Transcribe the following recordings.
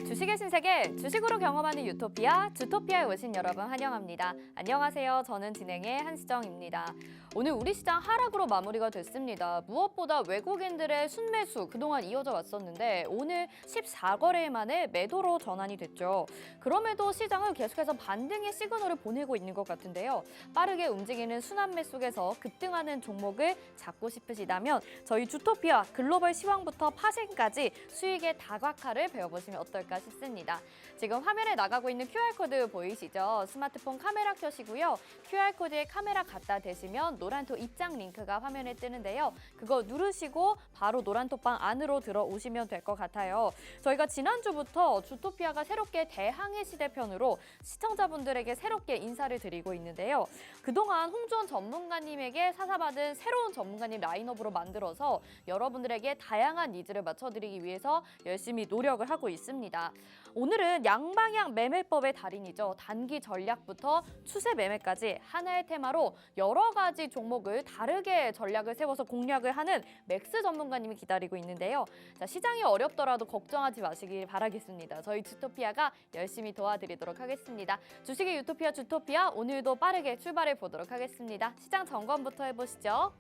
주식의 신세계, 주식으로 경험하는 유토피아, 주토피아에 오신 여러분 환영합니다. 안녕하세요. 저는 진행의 한시정입니다. 오늘 우리 시장 하락으로 마무리가 됐습니다. 무엇보다 외국인들의 순매수 그동안 이어져 왔었는데 오늘 14거래일 만에 매도로 전환이 됐죠. 그럼에도 시장은 계속해서 반등의 시그널을 보내고 있는 것 같은데요. 빠르게 움직이는 순환매 속에서 급등하는 종목을 잡고 싶으시다면 저희 주토피아 글로벌 시황부터 파생까지 수익의 다각화를 배워보시면 어떨까 싶습니다. 지금 화면에 나가고 있는 QR코드 보이시죠? 스마트폰 카메라 켜시고요. QR코드에 카메라 갖다 대시면 노란톡 입장 링크가 화면에 뜨는데요. 그거 누르시고 바로 노란톡방 안으로 들어오시면 될 것 같아요. 저희가 지난주부터 주토피아가 새롭게 대항해 시대편으로 시청자분들에게 새롭게 인사를 드리고 있는데요. 그동안 홍주원 전문가님에게 사사받은 새로운 전문가님 라인업으로 만들어서 여러분들에게 다양한 니즈를 맞춰드리기 위해서 열심히 노력을 하고 있습니다. 오늘은 양방향 매매법의 달인이죠. 단기 전략부터 추세 매매까지 하나의 테마로 여러 가지 종목을 다르게 전략을 세워서 공략을 하는 맥스 전문가님이 기다리고 있는데요. 자, 시장이 어렵더라도 걱정하지 마시길 바라겠습니다. 저희 주토피아가 열심히 도와드리도록 하겠습니다. 주식의 유토피아 주토피아 오늘도 빠르게 출발해 보도록 하겠습니다. 시장 점검부터 해보시죠.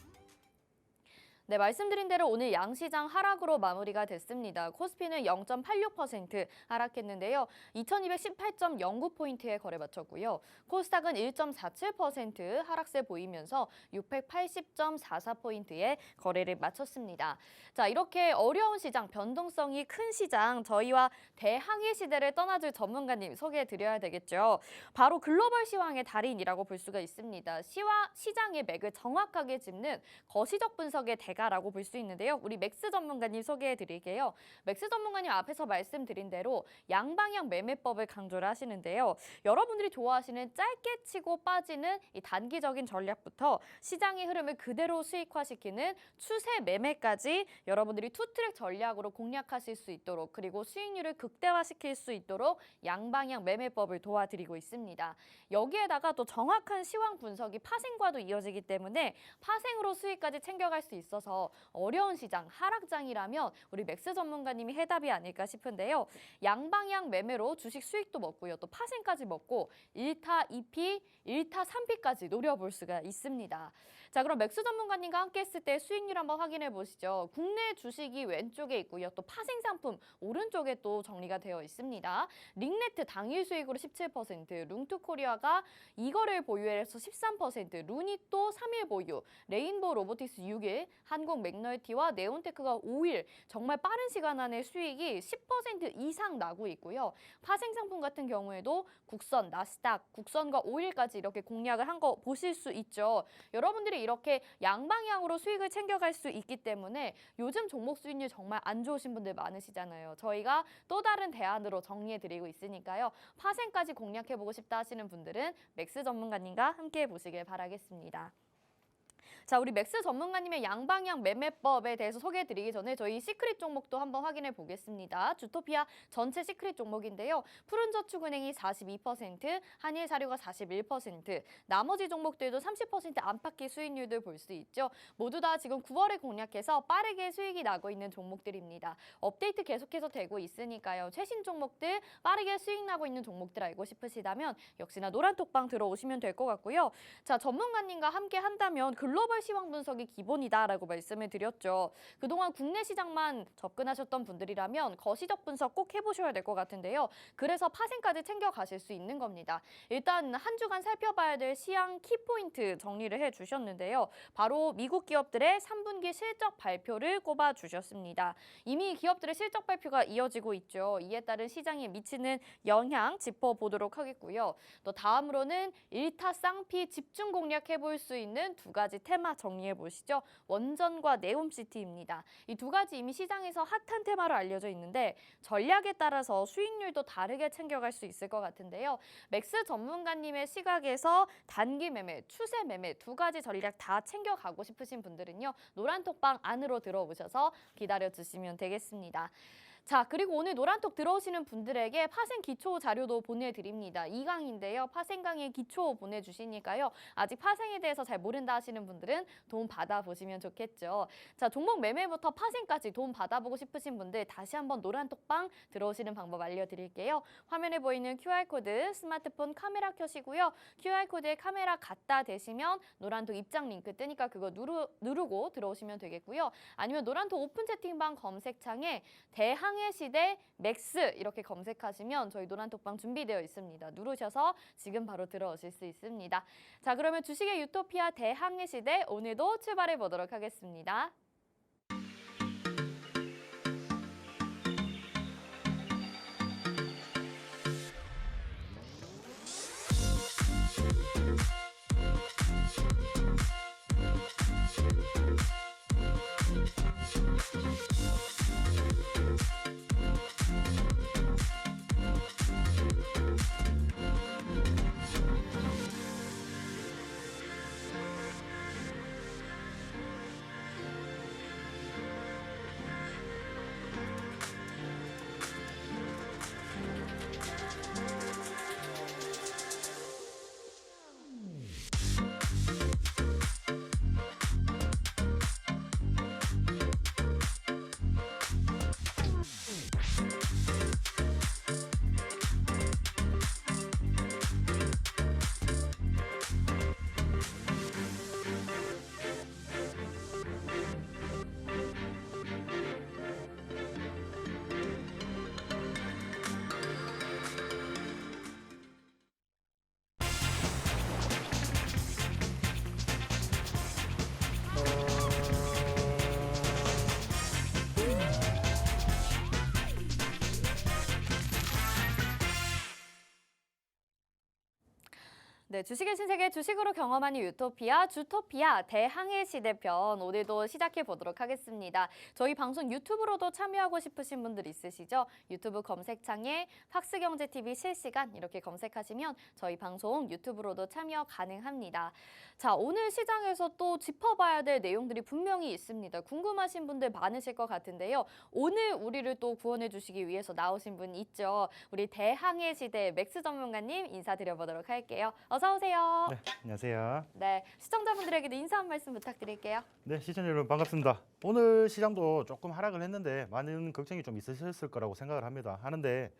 네, 말씀드린 대로 오늘 양시장 하락으로 마무리가 됐습니다. 코스피는 0.86% 하락했는데요. 2218.09포인트에 거래 마쳤고요. 코스닥은 1.47% 하락세 보이면서 680.44포인트에 거래를 마쳤습니다. 자, 이렇게 어려운 시장, 변동성이 큰 시장, 저희와 대항해 시대를 떠나줄 전문가님 소개해드려야 되겠죠. 바로 글로벌 시황의 달인이라고 볼 수가 있습니다. 시장의 맥을 정확하게 짚는 거시적 분석의 라고 볼 수 있는데요. 우리 맥스 전문가님 소개해 드릴게요. 맥스 전문가님 앞에서 말씀드린 대로 양방향 매매법을 강조를 하시는데요. 여러분들이 좋아하시는 짧게 치고 빠지는 이 단기적인 전략부터 시장의 흐름을 그대로 수익화시키는 추세 매매까지 여러분들이 투트랙 전략으로 공략하실 수 있도록 그리고 수익률을 극대화시킬 수 있도록 양방향 매매법을 도와드리고 있습니다. 여기에다가 또 정확한 시황 분석이 파생과도 이어지기 때문에 파생으로 수익까지 챙겨갈 수 있어서 어려운 시장, 하락장이라면 우리 맥스 전문가님이 해답이 아닐까 싶은데요. 양방향 매매로 주식 수익도 먹고요. 또 파생까지 먹고 1타 2피, 1타 3피까지 노려볼 수가 있습니다. 자, 그럼 맥스 전문가님과 함께 했을 때 수익률 한번 확인해 보시죠. 국내 주식이 왼쪽에 있고요. 또 파생 상품 오른쪽에 또 정리가 되어 있습니다. 링네트 당일 수익으로 17%, 룽투코리아가 2거래일 보유해서 13%, 루니또 3일 보유, 레인보우 로보틱스 6일, 한국 맥널티와 네온테크가 5일 정말 빠른 시간 안에 수익이 10% 이상 나고 있고요. 파생 상품 같은 경우에도 국선, 나스닥, 국선과 5일까지 이렇게 공략을 한 거 보실 수 있죠. 여러분들이 이렇게 양방향으로 수익을 챙겨갈 수 있기 때문에 요즘 종목 수익률 정말 안 좋으신 분들 많으시잖아요. 저희가 또 다른 대안으로 정리해드리고 있으니까요. 파생까지 공략해보고 싶다 하시는 분들은 맥스 전문가님과 함께 해보시길 바라겠습니다. 자, 우리 맥스 전문가님의 양방향 매매법에 대해서 소개해드리기 전에 저희 시크릿 종목도 한번 확인해 보겠습니다. 주토피아 전체 시크릿 종목인데요. 푸른저축은행이 42%, 한일사료가 41%, 나머지 종목들도 30% 안팎의 수익률들 볼 수 있죠. 모두 다 지금 9월에 공략해서 빠르게 수익이 나고 있는 종목들입니다. 업데이트 계속해서 되고 있으니까요. 최신 종목들, 빠르게 수익 나고 있는 종목들 알고 싶으시다면 역시나 노란톡방 들어오시면 될 것 같고요. 자, 전문가님과 함께 한다면 글로벌 시황 분석이 기본이다라고 말씀을 드렸죠. 그동안 국내 시장만 접근하셨던 분들이라면 거시적 분석 꼭 해보셔야 될 것 같은데요. 그래서 파생까지 챙겨가실 수 있는 겁니다. 일단 한 주간 살펴봐야 될 시황 키포인트 정리를 해주셨는데요. 바로 미국 기업들의 3분기 실적 발표를 꼽아주셨습니다. 이미 기업들의 실적 발표가 이어지고 있죠. 이에 따른 시장에 미치는 영향 짚어보도록 하겠고요. 또 다음으로는 1타 쌍피 집중 공략해볼 수 있는 두 가지 테마 정리해 보시죠. 원전과 네옴시티입니다. 이 두 가지 이미 시장에서 핫한 테마로 알려져 있는데 전략에 따라서 수익률도 다르게 챙겨갈 수 있을 것 같은데요. 맥스 전문가님의 시각에서 단기 매매, 추세 매매 두 가지 전략 다 챙겨가고 싶으신 분들은요. 노란톡방 안으로 들어오셔서 기다려주시면 되겠습니다. 자, 그리고 오늘 노란톡 들어오시는 분들에게 파생 기초 자료도 보내드립니다. 2강인데요. 파생 강의 기초 보내주시니까요. 아직 파생에 대해서 잘 모른다 하시는 분들은 도움 받아보시면 좋겠죠. 자, 종목 매매부터 파생까지 도움 받아보고 싶으신 분들 다시 한번 노란톡방 들어오시는 방법 알려드릴게요. 화면에 보이는 QR코드 스마트폰 카메라 켜시고요. QR코드에 카메라 갖다 대시면 노란톡 입장 링크 뜨니까 그거 누르고 들어오시면 되겠고요. 아니면 노란톡 오픈 채팅방 검색창에 대항해 시대 맥스 이렇게 검색하시면 저희 노란톡방 준비되어 있습니다. 누르셔서 지금 바로 들어오실 수 있습니다. 자, 그러면 주식의 유토피아 대항해 시대 오늘도 출발해 보도록 하겠습니다. 네, 주식의 신세계 주식으로 경험하는 유토피아, 주토피아 대항해 시대편 오늘도 시작해 보도록 하겠습니다. 저희 방송 유튜브로도 참여하고 싶으신 분들 있으시죠? 유튜브 검색창에 팍스경제TV 실시간 이렇게 검색하시면 저희 방송 유튜브로도 참여 가능합니다. 자, 오늘 시장에서 또 짚어봐야 될 내용들이 분명히 있습니다. 궁금하신 분들 많으실 것 같은데요. 오늘 우리를 또 구원해 주시기 위해서 나오신 분 있죠. 우리 대항해 시대 맥스 전문가님 인사드려보도록 할게요. 어서 오세요. 네, 안녕하세요. 네, 시청자분들에게도 인사 한 말씀 부탁드릴게요. 네, 시청자 여러분 반갑습니다. 오늘 시장도 조금 하락을 했는데 많은 걱정이 좀 있으셨을 거라고 생각을 합니다. 하는데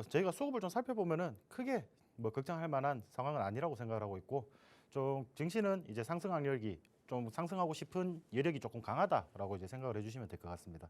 저희가 수급을 좀 살펴보면은 크게 걱정할 만한 상황은 아니라고 생각을 하고 있고 좀 증시는 이제 상승 악력이 좀 상승하고 싶은 여력이 조금 강하다라고 이제 생각을 해주시면 될 것 같습니다.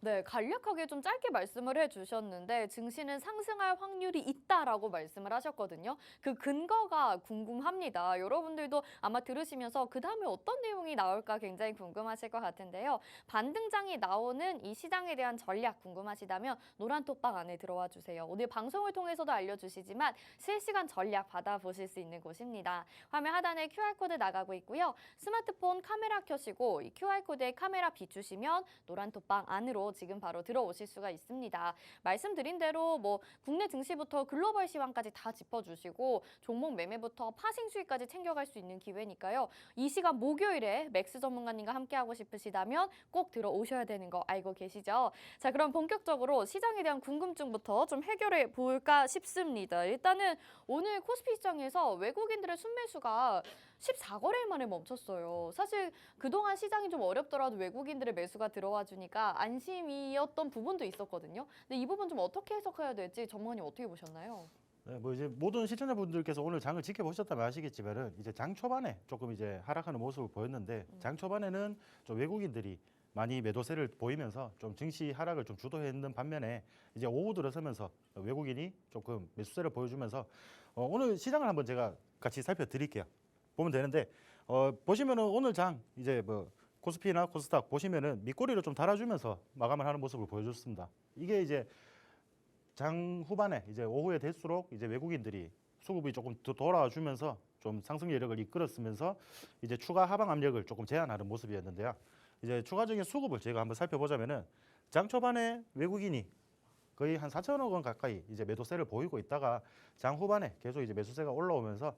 네, 간략하게 좀 짧게 말씀을 해주셨는데 증시는 상승할 확률이 있다라고 말씀을 하셨거든요. 그 근거가 궁금합니다. 여러분들도 아마 들으시면서 그 다음에 어떤 내용이 나올까 굉장히 궁금하실 것 같은데요. 반등장이 나오는 이 시장에 대한 전략 궁금하시다면 노란톡방 안에 들어와 주세요. 오늘 방송을 통해서도 알려주시지만 실시간 전략 받아보실 수 있는 곳입니다. 화면 하단에 QR코드 나가고 있고요. 스마트폰 카메라 켜시고 이 QR코드에 카메라 비추시면 노란톡방 안으로 지금 바로 들어오실 수가 있습니다. 말씀드린 대로 국내 증시부터 글로벌 시황까지 다 짚어주시고 종목 매매부터 파생 수익까지 챙겨갈 수 있는 기회니까요. 이 시간 목요일에 맥스 전문가님과 함께하고 싶으시다면 꼭 들어오셔야 되는 거 알고 계시죠? 자, 그럼 본격적으로 시장에 대한 궁금증부터 좀 해결해 볼까 싶습니다. 일단은 오늘 코스피 시장에서 외국인들의 순매수가 14거래일 만에 멈췄어요. 사실 그동안 시장이 좀 어렵더라도 외국인들의 매수가 들어와 주니까 안심이었던 부분도 있었거든요. 근데 이 부분 좀 어떻게 해석해야 될지 전문가님 어떻게 보셨나요? 네, 이제 모든 시청자분들께서 오늘 장을 지켜보셨다면 아시겠지만은 이제 장 초반에 조금 이제 하락하는 모습을 보였는데 장 초반에는 좀 외국인들이 많이 매도세를 보이면서 좀 증시 하락을 좀 주도했는 반면에 이제 오후 들어서면서 외국인이 조금 매수세를 보여주면서 오늘 시장을 한번 제가 같이 살펴드릴게요. 보면 되는데 보시면은 오늘 장 이제 코스피나 코스닥 보시면은 밑꼬리를 좀 달아주면서 마감을 하는 모습을 보여줬습니다. 이게 이제 장 후반에 이제 오후에 될수록 이제 외국인들이 수급이 조금 더 돌아주면서 좀 상승 여력을 이끌었으면서 이제 추가 하방 압력을 조금 제한하는 모습이었는데요. 이제 추가적인 수급을 제가 한번 살펴보자면은 장 초반에 외국인이 거의 한 4천억 원 가까이 이제 매도세를 보이고 있다가 장 후반에 계속 이제 매수세가 올라오면서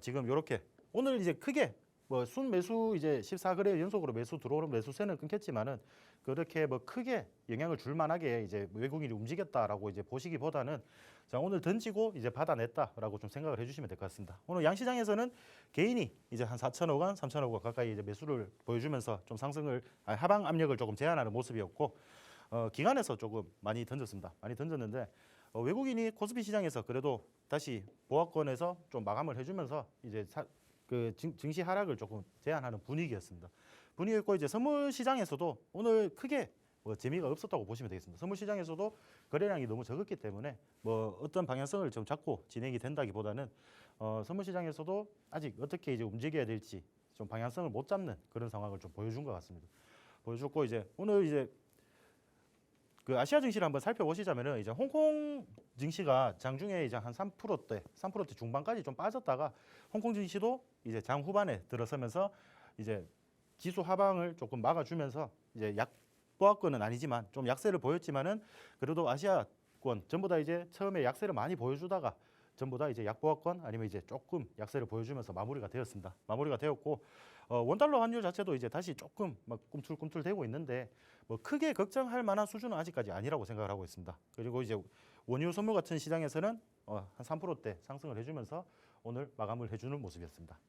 지금 이렇게 오늘 이제 크게 뭐 순매수 이제 14거래 연속으로 매수 들어오는 매수세는 끊겼지만은 그렇게 뭐 크게 영향을 줄 만하게 이제 외국인이 움직였다라고 이제 보시기보다는 자, 오늘 던지고 이제 받아냈다라고 좀 생각을 해주시면 될 것 같습니다. 오늘 양시장에서는 개인이 이제 한 4천억 원, 3천억 원 가까이 이제 매수를 보여주면서 좀 상승을 하방 압력을 조금 제한하는 모습이었고 기관에서 조금 많이 던졌습니다. 많이 던졌는데 외국인이 코스피 시장에서 그래도 다시 보합권에서 좀 마감을 해주면서 이제 증시 하락을 조금 제한하는 분위기였습니다. 분위기였고 이제 선물 시장에서도 오늘 크게 뭐 재미가 없었다고 보시면 되겠습니다. 선물 시장에서도 거래량이 너무 적었기 때문에 뭐 어떤 방향성을 좀 잡고 진행이 된다기보다는 선물 시장에서도 아직 어떻게 이제 움직여야 될지 좀 방향성을 못 잡는 그런 상황을 좀 보여준 것 같습니다. 보여줬고 이제 오늘 이제 그 아시아 증시를 한번 살펴보시자면은 이제 홍콩 증시가 장중에 이제 한 3% 중반까지 좀 빠졌다가 홍콩 증시도 이제 장 후반에 들어서면서 이제 지수 하방을 조금 막아주면서 이제 약보합권은 아니지만 좀 약세를 보였지만은 그래도 아시아권 전부 다 이제 처음에 약세를 많이 보여주다가 전부 다 이제 약보합권 아니면 이제 조금 약세를 보여주면서 마무리가 되었습니다. 마무리가 되었고 원달러 환율 자체도 이제 다시 조금 막 꿈틀꿈틀대고 있는데 뭐 크게 걱정할 만한 수준은 아직까지 아니라고 생각을 하고 있습니다. 그리고 이제 원유 선물 같은 시장에서는 한 3%대 상승을 해주면서 오늘 마감을 해주는 모습이었습니다.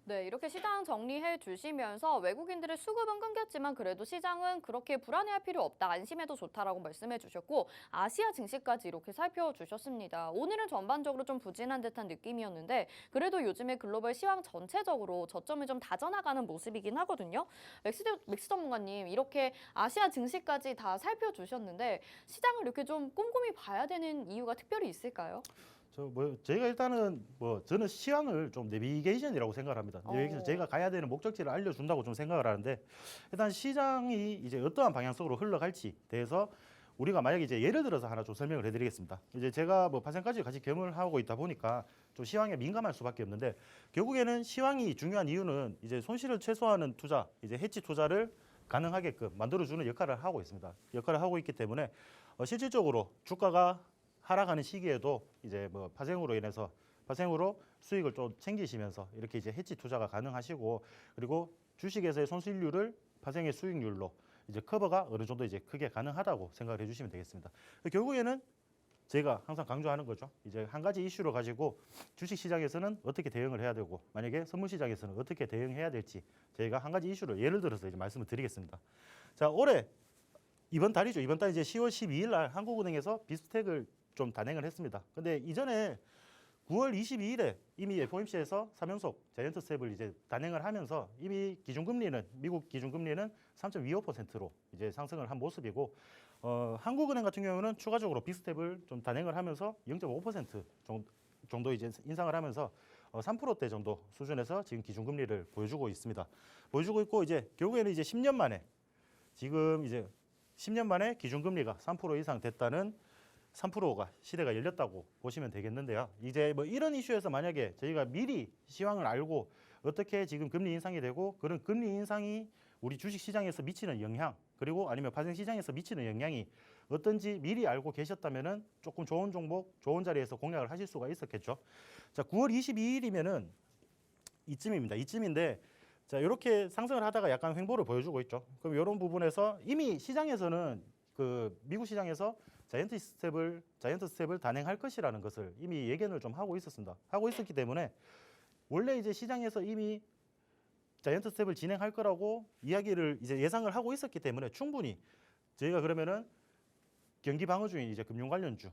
네, 이렇게 시장 정리해 주시면서 외국인들의 수급은 끊겼지만 그래도 시장은 그렇게 불안해할 필요 없다, 안심해도 좋다라고 말씀해 주셨고 아시아 증시까지 이렇게 살펴주셨습니다. 오늘은 전반적으로 좀 부진한 듯한 느낌이었는데 그래도 요즘에 글로벌 시황 전체적으로 저점을 좀 다져나가는 모습이긴 하거든요. 맥스 전문가님, 이렇게 아시아 증시까지 다 살펴주셨는데 시장을 이렇게 좀 꼼꼼히 봐야 되는 이유가 특별히 있을까요? 제가 일단은 저는 시황을 좀 내비게이션이라고 생각을 합니다. 내비게이션 제가 가야 되는 목적지를 알려준다고 좀 생각을 하는데 일단 시장이 이제 어떠한 방향성으로 흘러갈지 대해서 우리가 만약에 이제 예를 들어서 하나 좀 설명을 해드리겠습니다. 이제 제가 파생까지 같이 경험을 하고 있다 보니까 좀 시황에 민감할 수밖에 없는데 결국에는 시황이 중요한 이유는 이제 손실을 최소화하는 투자, 이제 해치 투자를 가능하게끔 만들어주는 역할을 하고 있습니다. 역할을 하고 있기 때문에 실질적으로 주가가 하락하는 시기에도 이제 파생으로 수익을 좀 챙기시면서 이렇게 이제 해치 투자가 가능하시고 그리고 주식에서의 손실률을 파생의 수익률로 이제 커버가 어느 정도 이제 크게 가능하다고 생각을 해주시면 되겠습니다. 결국에는 제가 항상 강조하는 거죠. 이제 한 가지 이슈를 가지고 주식 시장에서는 어떻게 대응을 해야 되고 만약에 선물 시장에서는 어떻게 대응해야 될지 저희가 한 가지 이슈를 예를 들어서 이제 말씀을 드리겠습니다. 자, 올해 이번 달이죠. 이번 달 이제 10월 12일 날 한국은행에서 비스텍을 좀 단행을 했습니다. 근데 이전에 9월 22일에 이미 FOMC에서 3연속 자이언트 스텝을 이제 단행을 하면서 이미 미국 기준금리는 3.25%로 이제 상승을 한 모습이고 한국은행 같은 경우는 추가적으로 빅스텝을 좀 단행을 하면서 0.5% 정도 이제 인상을 하면서 3%대 정도 수준에서 지금 기준금리를 보여주고 있습니다. 보여주고 있고 이제 결국에는 이제 10년 만에 기준금리가 3% 이상 됐다는 3%가 시대가 열렸다고 보시면 되겠는데요. 이제 이런 이슈에서 만약에 저희가 미리 시황을 알고 어떻게 지금 금리 인상이 되고 그런 금리 인상이 우리 주식 시장에서 미치는 영향 그리고 아니면 파생 시장에서 미치는 영향이 어떤지 미리 알고 계셨다면은 조금 좋은 종목, 좋은 자리에서 공략을 하실 수가 있었겠죠. 자, 9월 22일이면은 이쯤인데 자, 이렇게 상승을 하다가 약간 횡보를 보여주고 있죠. 그럼 이런 부분에서 이미 시장에서는 미국 시장에서 자이언트 스텝을 단행할 것이라는 것을 이미 예견을 좀 하고 있었습니다. 하고 있었기 때문에 원래 이제 시장에서 이미 자이언트 스텝을 진행할 거라고 이야기를 이제 예상을 하고 있었기 때문에 충분히 저희가 그러면은 경기 방어 중인 이제 금융 관련주,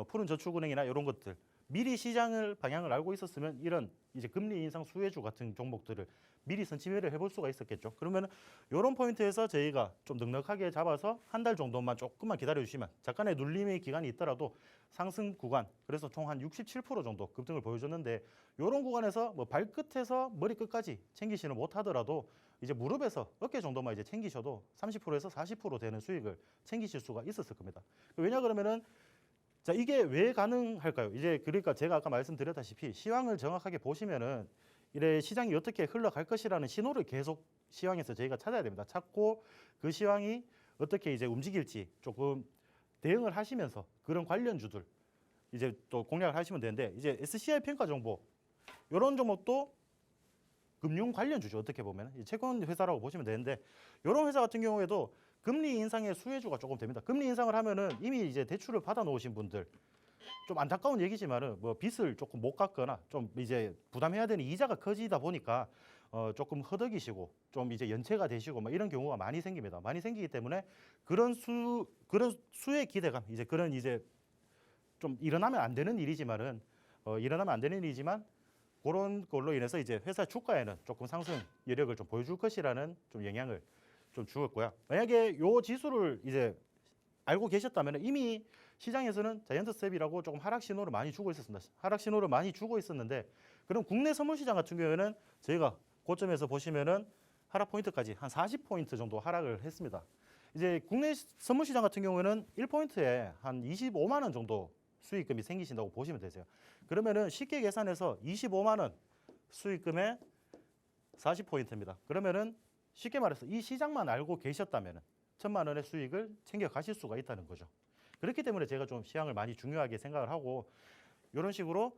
푸른저축은행이나 이런 것들 미리 시장을 방향을 알고 있었으면 이런 이제 금리 인상 수혜주 같은 종목들을 미리 선취매를 해볼 수가 있었겠죠. 그러면 이런 포인트에서 저희가 좀 넉넉하게 잡아서 한 달 정도만 조금만 기다려 주시면 잠깐의 눌림의 기간이 있더라도 상승 구간 그래서 총 한 67% 정도 급등을 보여줬는데 이런 구간에서 발끝에서 머리끝까지 챙기지는 못하더라도 이제 무릎에서 어깨 정도만 이제 챙기셔도 30%에서 40% 되는 수익을 챙기실 수가 있었을 겁니다. 왜냐 그러면은 자, 이게 왜 가능할까요? 이제 그러니까 제가 아까 말씀드렸다시피 시황을 정확하게 보시면은 이래 시장이 어떻게 흘러갈 것이라는 신호를 계속 시황에서 저희가 찾아야 됩니다. 찾고 그 시황이 어떻게 이제 움직일지 조금 대응을 하시면서 그런 관련주들 이제 또 공략을 하시면 되는데 이제 SCI 평가 정보 이런 종목도 금융 관련 주죠. 어떻게 보면 채권 회사라고 보시면 되는데 이런 회사 같은 경우에도 금리 인상의 수혜주가 조금 됩니다. 금리 인상을 하면은 이미 이제 대출을 받아 놓으신 분들 좀 안타까운 얘기지만은 뭐 빚을 조금 못 갚거나 좀 이제 부담해야 되는 이자가 커지다 보니까 조금 허덕이시고 좀 이제 연체가 되시고 뭐 이런 경우가 많이 생깁니다. 많이 생기기 때문에 그런 수의 기대감 이제 그런 이제 좀 일어나면 안 되는 일이지만은 일어나면 안 되는 일이지만 그런 걸로 인해서 이제 회사 주가에는 조금 상승 여력을 좀 보여줄 것이라는 좀 영향을 좀 주었고요. 만약에 요 지수를 이제 알고 계셨다면 이미 시장에서는 자이언트 스텝이라고 조금 하락 신호를 많이 주고 있었습니다. 하락 신호를 많이 주고 있었는데 그럼 국내 선물 시장 같은 경우에는 저희가 고점에서 보시면은 하락 포인트까지 한 40포인트 정도 하락을 했습니다. 이제 국내 선물 시장 같은 경우에는 1포인트에 한 25만 원 정도 수익금이 생기신다고 보시면 되세요. 그러면은 쉽게 계산해서 25만 원 수익금에 40포인트입니다. 그러면은 쉽게 말해서 이 시장만 알고 계셨다면은 1,000만 원의 수익을 챙겨 가실 수가 있다는 거죠. 그렇기 때문에 제가 좀 시황을 많이 중요하게 생각을 하고 이런 식으로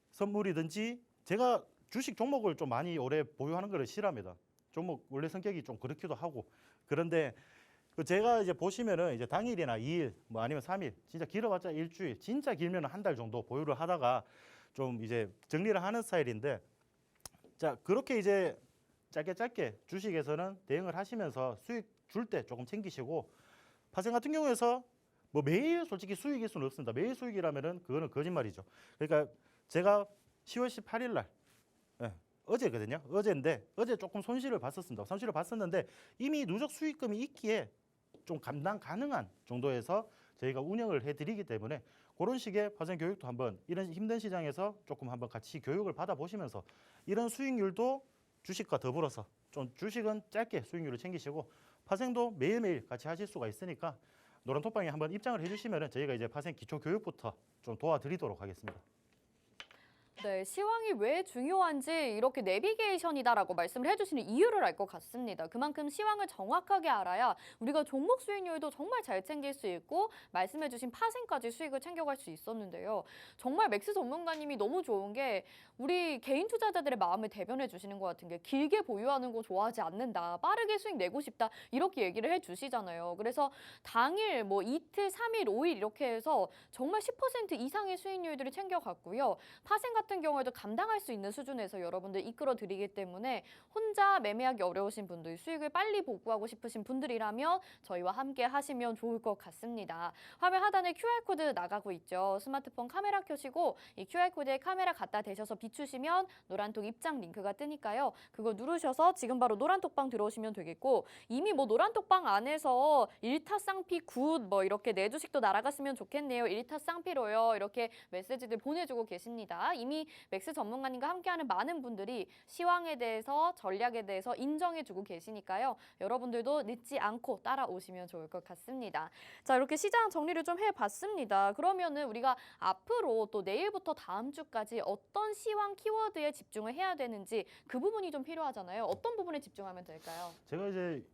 선물이든지 제가 주식 종목을 좀 많이 오래 보유하는 걸 싫어합니다. 종목 원래 성격이 좀 그렇기도 하고 그런데 제가 이제 보시면은 이제 당일이나 2일 뭐 아니면 3일 진짜 길어봤자 일주일 진짜 길면 한 달 정도 보유를 하다가 좀 이제 정리를 하는 스타일인데 자 그렇게 이제 짧게 주식에서는 대응을 하시면서 수익 줄 때 조금 챙기시고 파생 같은 경우에서 뭐 매일 솔직히 수익일 수는 없습니다. 매일 수익이라면은 그거는 거짓말이죠. 그러니까 제가 10월 18일 날 어제거든요. 어제인데 어제 조금 손실을 봤었습니다. 손실을 봤었는데 이미 누적 수익금이 있기에 좀 감당 가능한 정도에서 저희가 운영을 해드리기 때문에 그런 식의 파생 교육도 한번 이런 힘든 시장에서 조금 한번 같이 교육을 받아보시면서 이런 수익률도 주식과 더불어서 좀 주식은 짧게 수익률을 챙기시고 파생도 매일매일 같이 하실 수가 있으니까 노란톡방에 한번 입장을 해주시면 저희가 이제 파생 기초 교육부터 좀 도와드리도록 하겠습니다. 네, 시황이 왜 중요한지 이렇게 내비게이션이다라고 말씀을 해주시는 이유를 알 것 같습니다. 그만큼 시황을 정확하게 알아야 우리가 종목 수익률도 정말 잘 챙길 수 있고 말씀해주신 파생까지 수익을 챙겨갈 수 있었는데요. 정말 맥스 전문가님이 너무 좋은 게 우리 개인 투자자들의 마음을 대변해 주시는 것 같은 게 길게 보유하는 거 좋아하지 않는다. 빠르게 수익 내고 싶다. 이렇게 얘기를 해주시잖아요. 그래서 당일 뭐 이틀, 3일, 5일 이렇게 해서 정말 10% 이상의 수익률들을 챙겨갔고요. 파생 같은 경우에도 감당할 수 있는 수준에서 여러분들 이끌어 드리기 때문에 혼자 매매하기 어려우신 분들, 수익을 빨리 복구하고 싶으신 분들이라면 저희와 함께 하시면 좋을 것 같습니다. 화면 하단에 QR코드 나가고 있죠. 스마트폰 카메라 켜시고 이 QR코드에 카메라 갖다 대셔서 비추시면 노란톡 입장 링크가 뜨니까요. 그거 누르셔서 지금 바로 노란톡방 들어오시면 되겠고 이미 뭐 노란톡방 안에서 일타쌍피 굿 뭐 이렇게 내 주식도 날아갔으면 좋겠네요. 일타쌍피로요. 이렇게 메시지들 보내주고 계십니다. 이미 맥스 전문가님과 함께하는 많은 분들이 시황에 대해서 전략에 대해서 인정해주고 계시니까요. 여러분들도 늦지 않고 따라오시면 좋을 것 같습니다. 자, 이렇게 시장 정리를 좀 해봤습니다. 그러면은 우리가 앞으로 또 내일부터 다음 주까지 어떤 시황 키워드에 집중을 해야 되는지 그 부분이 좀 필요하잖아요. 어떤 부분에 집중하면 될까요? 제가 이제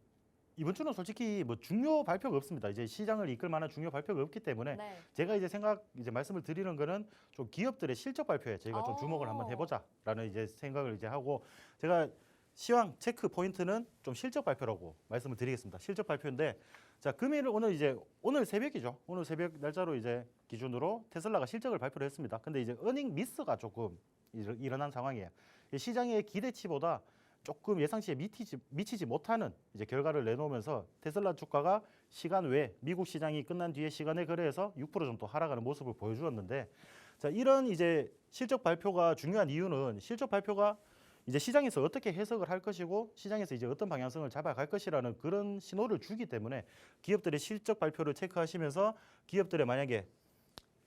이번 주는 솔직히 뭐 중요 발표가 없습니다. 이제 시장을 이끌 만한 중요 발표가 없기 때문에 네. 제가 이제 말씀을 드리는 거는 좀 기업들의 실적 발표에 저희가 좀 주목을 한번 해보자라는 이제 생각을 이제 하고 제가 시황 체크 포인트는 좀 실적 발표라고 말씀을 드리겠습니다. 실적 발표인데 자 금일 오늘 새벽이죠. 오늘 새벽 날짜로 이제 기준으로 테슬라가 실적을 발표를 했습니다. 근데 이제 어닝 미스가 조금 일어난 상황이에요. 시장의 기대치보다 조금 예상치에 미치지 못하는 이제 결과를 내놓으면서 테슬라 주가가 시간 외 미국 시장이 끝난 뒤에 시간에 거래해서 6% 정도 하락하는 모습을 보여주었는데 자 이런 이제 실적 발표가 중요한 이유는 실적 발표가 이제 시장에서 어떻게 해석을 할 것이고 시장에서 이제 어떤 방향성을 잡아갈 것이라는 그런 신호를 주기 때문에 기업들의 실적 발표를 체크하시면서 기업들의 만약에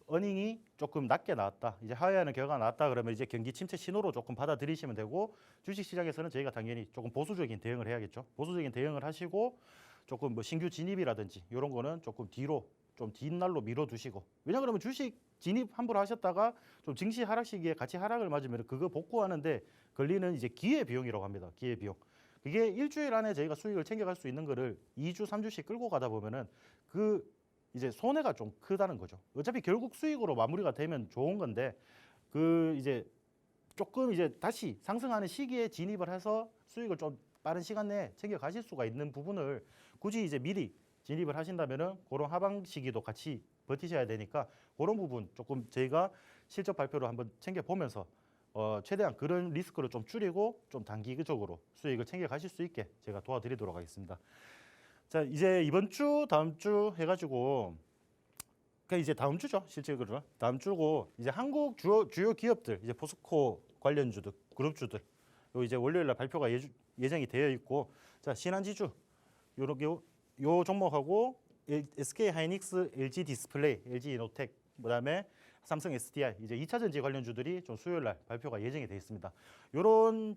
어닝이 조금 낮게 나왔다. 이제 하회하는 결과가 나왔다. 그러면 이제 경기 침체 신호로 조금 받아들이시면 되고 주식 시장에서는 저희가 당연히 조금 보수적인 대응을 해야겠죠. 보수적인 대응을 하시고 조금 뭐 신규 진입이라든지 이런 거는 조금 뒤로 좀 뒷날로 밀어두시고 왜냐 그러면 주식 진입 함부로 하셨다가 좀 증시 하락 시기에 같이 하락을 맞으면 그거 복구하는데 걸리는 이제 기회 비용이라고 합니다. 기회 비용. 그게 일주일 안에 저희가 수익을 챙겨갈 수 있는 거를 2주, 3주씩 끌고 가다 보면은 그 이제 손해가 좀 크다는 거죠. 어차피 결국 수익으로 마무리가 되면 좋은 건데 그 이제 조금 이제 다시 상승하는 시기에 진입을 해서 수익을 좀 빠른 시간 내에 챙겨 가실 수가 있는 부분을 굳이 이제 미리 진입을 하신다면은 그런 하방 시기도 같이 버티셔야 되니까 그런 부분 조금 저희가 실적 발표를 한번 챙겨 보면서 최대한 그런 리스크를 좀 줄이고 좀 단기적으로 수익을 챙겨 가실 수 있게 제가 도와드리도록 하겠습니다. 자, 이제 이번 주, 다음 주 해가지고 그러니까 이제 다음 주죠, 실질적으로 다음 주고 이제 한국 주요 기업들 이제 포스코 관련주들, 그룹주들 요 이제 월요일날 발표가 예정이 되어 있고, 자 신한지주 요렇게 요 종목하고 SK 하이닉스, LG 디스플레이, LG 이노텍, 그다음에 삼성 SDI 이제 2차 전지 관련주들이 좀 수요일날 발표가 예정이 되어 있습니다. 요런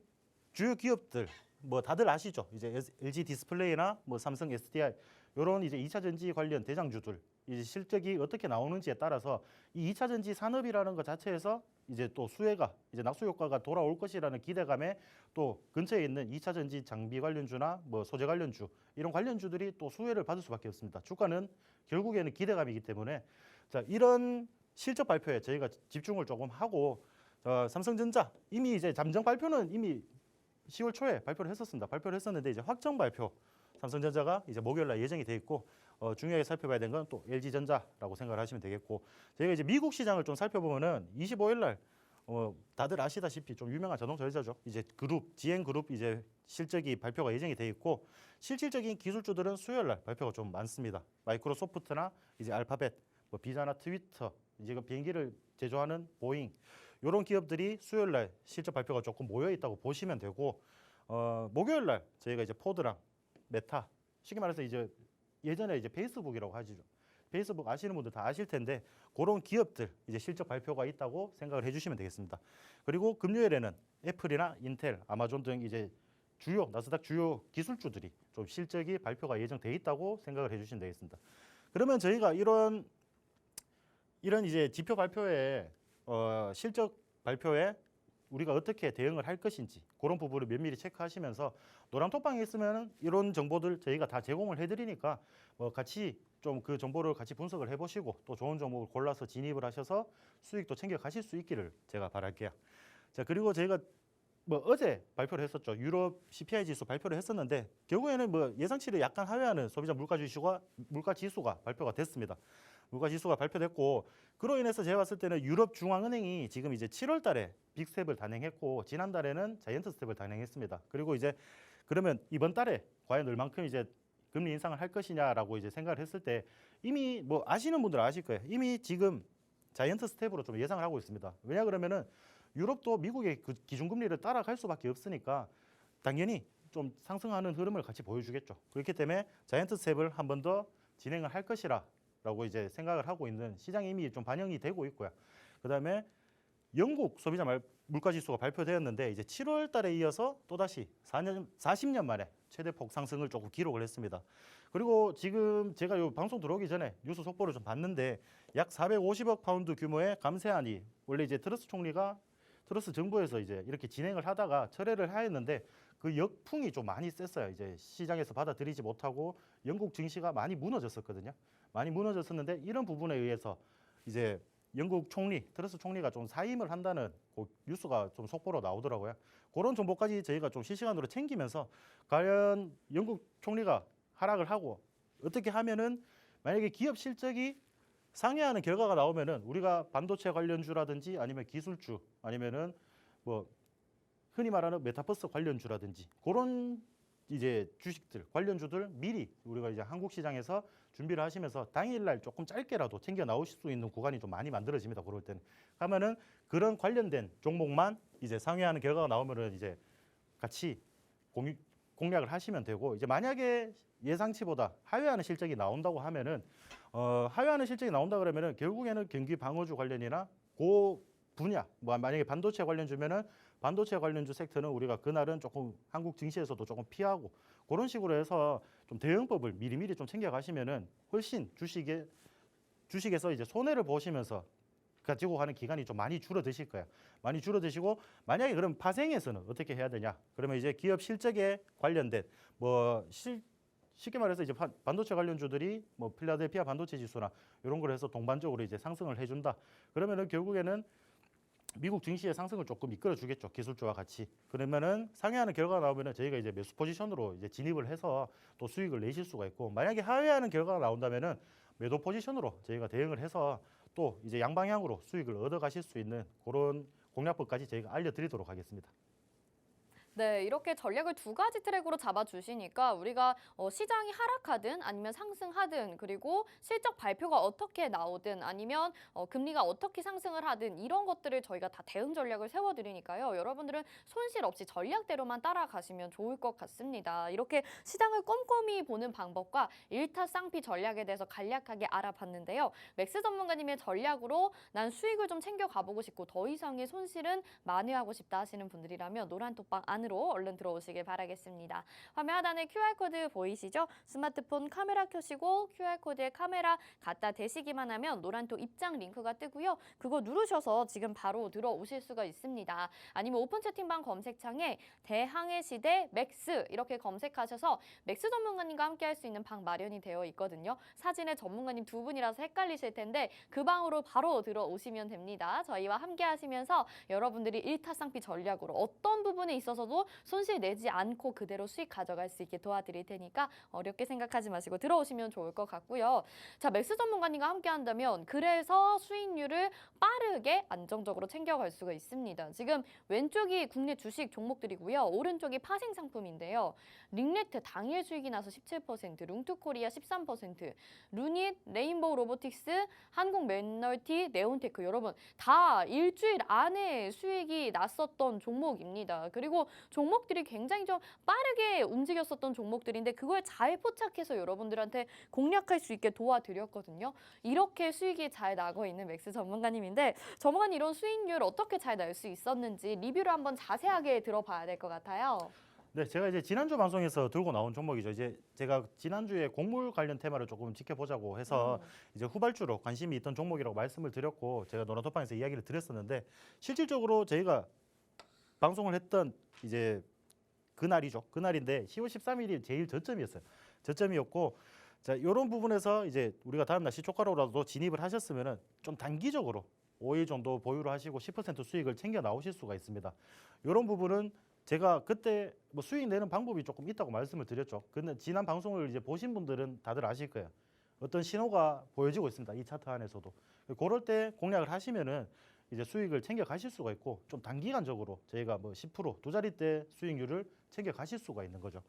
주요 기업들 뭐 다들 아시죠? 이제 LG 디스플레이나 뭐 삼성 SDI 요런 이제 2차 전지 관련 대장주들 이제 실적이 어떻게 나오는지에 따라서 이 2차 전지 산업이라는 것 자체에서 이제 또 수혜가 이제 낙수 효과가 돌아올 것이라는 기대감에 또 근처에 있는 2차 전지 장비 관련주나 뭐 소재 관련주 이런 관련주들이 또 수혜를 받을 수밖에 없습니다. 주가는 결국에는 기대감이기 때문에 자 이런 실적 발표에 저희가 집중을 조금 하고 삼성전자 이미 이제 잠정 발표는 이미 10월 초에 발표를 했었습니다. 발표를 했었는데 이제 확정 발표 삼성전자가 이제 목요일 날 예정이 돼 있고 중요하게 살펴봐야 되는 건 또 LG전자라고 생각을 하시면 되겠고, 저희가 이제 미국 시장을 좀 살펴보면은 25일 날 다들 아시다시피 좀 유명한 자동차 회사죠. 이제 GM 그룹 이제 실적이 발표가 예정이 돼 있고, 실질적인 기술주들은 수요일 날 발표가 좀 많습니다. 마이크로소프트나 이제 알파벳, 뭐 비자나 트위터, 이제 그 비행기를 제조하는 보잉 이런 기업들이 수요일 날 실적 발표가 조금 모여 있다고 보시면 되고, 목요일 날 저희가 이제 포드랑 메타, 쉽게 말해서 이제 예전에 이제 페이스북이라고 하죠. 페이스북 아시는 분들 다 아실 텐데 그런 기업들 이제 실적 발표가 있다고 생각을 해주시면 되겠습니다. 그리고 금요일에는 애플이나 인텔, 아마존 등 이제 주요 나스닥 주요 기술주들이 좀 실적이 발표가 예정돼 있다고 생각을 해주시면 되겠습니다. 그러면 저희가 이런 이제 지표 발표에 실적 발표에 우리가 어떻게 대응을 할 것인지 그런 부분을 면밀히 체크하시면서 노란톡방에 있으면 이런 정보들 저희가 다 제공을 해드리니까 같이 좀 그 정보를 같이 분석을 해보시고 또 좋은 종목을 골라서 진입을 하셔서 수익도 챙겨 가실 수 있기를 제가 바랄게요. 자 그리고 저희가 뭐 어제 발표를 했었죠. 유럽 CPI 지수 발표를 했었는데 결국에는 뭐 예상치를 약간 하회하는 소비자 물가 지수가 발표가 됐습니다. 물가 지수가 발표됐고, 그로 인해서 제가 봤을 때는 유럽 중앙은행이 지금 이제 7월 달에 빅스텝을 단행했고 지난달에는 자이언트 스텝을 단행했습니다. 그리고 이제 그러면 이번 달에 과연 얼만큼 이제 금리 인상을 할 것이냐라고 이제 생각을 했을 때 이미 뭐 아시는 분들은 아실 거예요. 이미 지금 자이언트 스텝으로 좀 예상을 하고 있습니다. 왜냐 그러면은 유럽도 미국의 그 기준금리를 따라갈 수밖에 없으니까 당연히 좀 상승하는 흐름을 같이 보여주겠죠. 그렇기 때문에 자이언트 스텝을 한 번 더 진행을 할 것이라고 이제 생각을 하고 있는 시장이 이미 좀 반영이 되고 있고요. 그다음에 영국 소비자 물가지수가 발표되었는데 이제 7월 달에 이어서 또다시 40년 만에 최대폭 상승을 조금 기록을 했습니다. 그리고 지금 제가 요 방송 들어오기 전에 뉴스 속보를 좀 봤는데 약 450억 파운드 규모의 감세안이 원래 이제 트러스 정부에서 이제 이렇게 진행을 하다가 철회를 하였는데 그 역풍이 좀 많이 셌어요. 이제 시장에서 받아들이지 못하고 영국 증시가 많이 무너졌었거든요. 많이 무너졌었는데 이런 부분에 의해서 이제 영국 트러스 총리가 좀 사임을 한다는 그 뉴스가 좀 속보로 나오더라고요. 그런 정보까지 저희가 좀 실시간으로 챙기면서 과연 영국 총리가 하락을 하고 어떻게 하면은 만약에 기업 실적이 상회하는 결과가 나오면은 우리가 반도체 관련주라든지 아니면 기술주 아니면은 뭐 흔히 말하는 메타버스 관련주라든지 그런 이제 주식들 관련주들 미리 우리가 이제 한국 시장에서 준비를 하시면서 당일날 조금 짧게라도 챙겨 나오실 수 있는 구간이 좀 많이 만들어집니다. 그럴 때는 하면은 그런 관련된 종목만 이제 상회하는 결과가 나오면은 이제 같이 공략을 하시면 되고, 이제 만약에 예상치보다 하회하는 실적이 나온다고 하면은 하회하는 실적이 나온다 그러면은 결국에는 경기 방어주 관련이나 그 분야 뭐 만약에 반도체 관련주면은 반도체 관련주 섹터는 우리가 그날은 조금 한국 증시에서도 조금 피하고 그런 식으로 해서 좀 대응법을 미리미리 좀 챙겨 가시면은 훨씬 주식에서 이제 손해를 보시면서 가지고 가는 기간이 좀 많이 줄어드실 거예요. 많이 줄어드시고, 만약에 그럼 파생에서는 어떻게 해야 되냐? 그러면 이제 기업 실적에 관련된 쉽게 말해서 이제 반도체 관련주들이 뭐 필라델피아 반도체 지수나 이런 걸 해서 동반적으로 이제 상승을 해준다. 그러면은 결국에는 미국 증시의 상승을 조금 이끌어 주겠죠. 기술주와 같이. 그러면은 상회하는 결과가 나오면은 저희가 이제 매수 포지션으로 이제 진입을 해서 또 수익을 내실 수가 있고, 만약에 하회하는 결과가 나온다면은 매도 포지션으로 저희가 대응을 해서 또 이제 양방향으로 수익을 얻어 가실 수 있는 그런 공략법까지 저희가 알려드리도록 하겠습니다. 네, 이렇게 전략을 두 가지 트랙으로 잡아주시니까 우리가 시장이 하락하든 아니면 상승하든 그리고 실적 발표가 어떻게 나오든 아니면 금리가 어떻게 상승을 하든 이런 것들을 저희가 다 대응 전략을 세워드리니까요. 여러분들은 손실 없이 전략대로만 따라가시면 좋을 것 같습니다. 이렇게 시장을 꼼꼼히 보는 방법과 일타쌍피 전략에 대해서 간략하게 알아봤는데요. 맥스 전문가님의 전략으로 난 수익을 좀 챙겨 가보고 싶고 더 이상의 손실은 만회하고 싶다 하시는 분들이라면 노란톡방 안으로 얼른 들어오시길 바라겠습니다. 화면 하단에 QR코드 보이시죠? 스마트폰 카메라 켜시고 QR코드에 카메라 갖다 대시기만 하면 노란톡 입장 링크가 뜨고요. 그거 누르셔서 지금 바로 들어오실 수가 있습니다. 아니면 오픈 채팅방 검색창에 대항해 시대 맥스 이렇게 검색하셔서 맥스 전문가님과 함께 할 수 있는 방 마련이 되어 있거든요. 사진에 전문가님 두 분이라서 헷갈리실 텐데 그 방으로 바로 들어오시면 됩니다. 저희와 함께 하시면서 여러분들이 일타쌍피 전략으로 어떤 부분에 있어서도 손실 내지 않고 그대로 수익 가져갈 수 있게 도와드릴 테니까 어렵게 생각하지 마시고 들어오시면 좋을 것 같고요. 자, 맥스 전문가님과 함께 한다면 그래서 수익률을 빠르게 안정적으로 챙겨갈 수가 있습니다. 지금 왼쪽이 국내 주식 종목들이고요. 오른쪽이 파생 상품인데요. 링네트 당일 수익이 나서 17%, 룽투코리아 13%, 루닛, 레인보우 로보틱스, 한국 맨널티, 네온테크 여러분 다 일주일 안에 수익이 났었던 종목입니다. 그리고 종목들이 굉장히 좀 빠르게 움직였었던 종목들인데 그걸 잘 포착해서 여러분들한테 공략할 수 있게 도와드렸거든요. 이렇게 수익이 잘 나고 있는 맥스 전문가님인데 전문가님 이런 수익률 어떻게 잘 날 수 있었는지 리뷰를 한번 자세하게 들어봐야 될 것 같아요. 네, 제가 이제 지난주 방송에서 들고 나온 종목이죠. 이제 제가 지난주에 곡물 관련 테마를 조금 지켜보자고 해서 이제 후발주로 관심이 있던 종목이라고 말씀을 드렸고 제가 노란톡방에서 이야기를 드렸었는데 실질적으로 저희가 방송을 했던 이제 그날이죠. 그날인데 10월 13일이 제일 저점이었어요. 저점이었고 자, 이런 부분에서 이제 우리가 다음 날 시초가로라도 진입을 하셨으면은 좀 단기적으로 5일 정도 보유를 하시고 10% 수익을 챙겨 나오실 수가 있습니다. 이런 부분은 제가 그때 뭐 수익 내는 방법이 조금 있다고 말씀을 드렸죠. 근데 지난 방송을 이제 보신 분들은 다들 아실 거예요. 어떤 신호가 보여지고 있습니다. 이 차트 안에서도. 그럴 때 공략을 하시면은 이제 수익을 챙겨 가실 수가 있고 좀 단기간적으로 저희가 뭐 10% 두 자릿대 수익률을 챙겨 가실 수가 있는 거죠.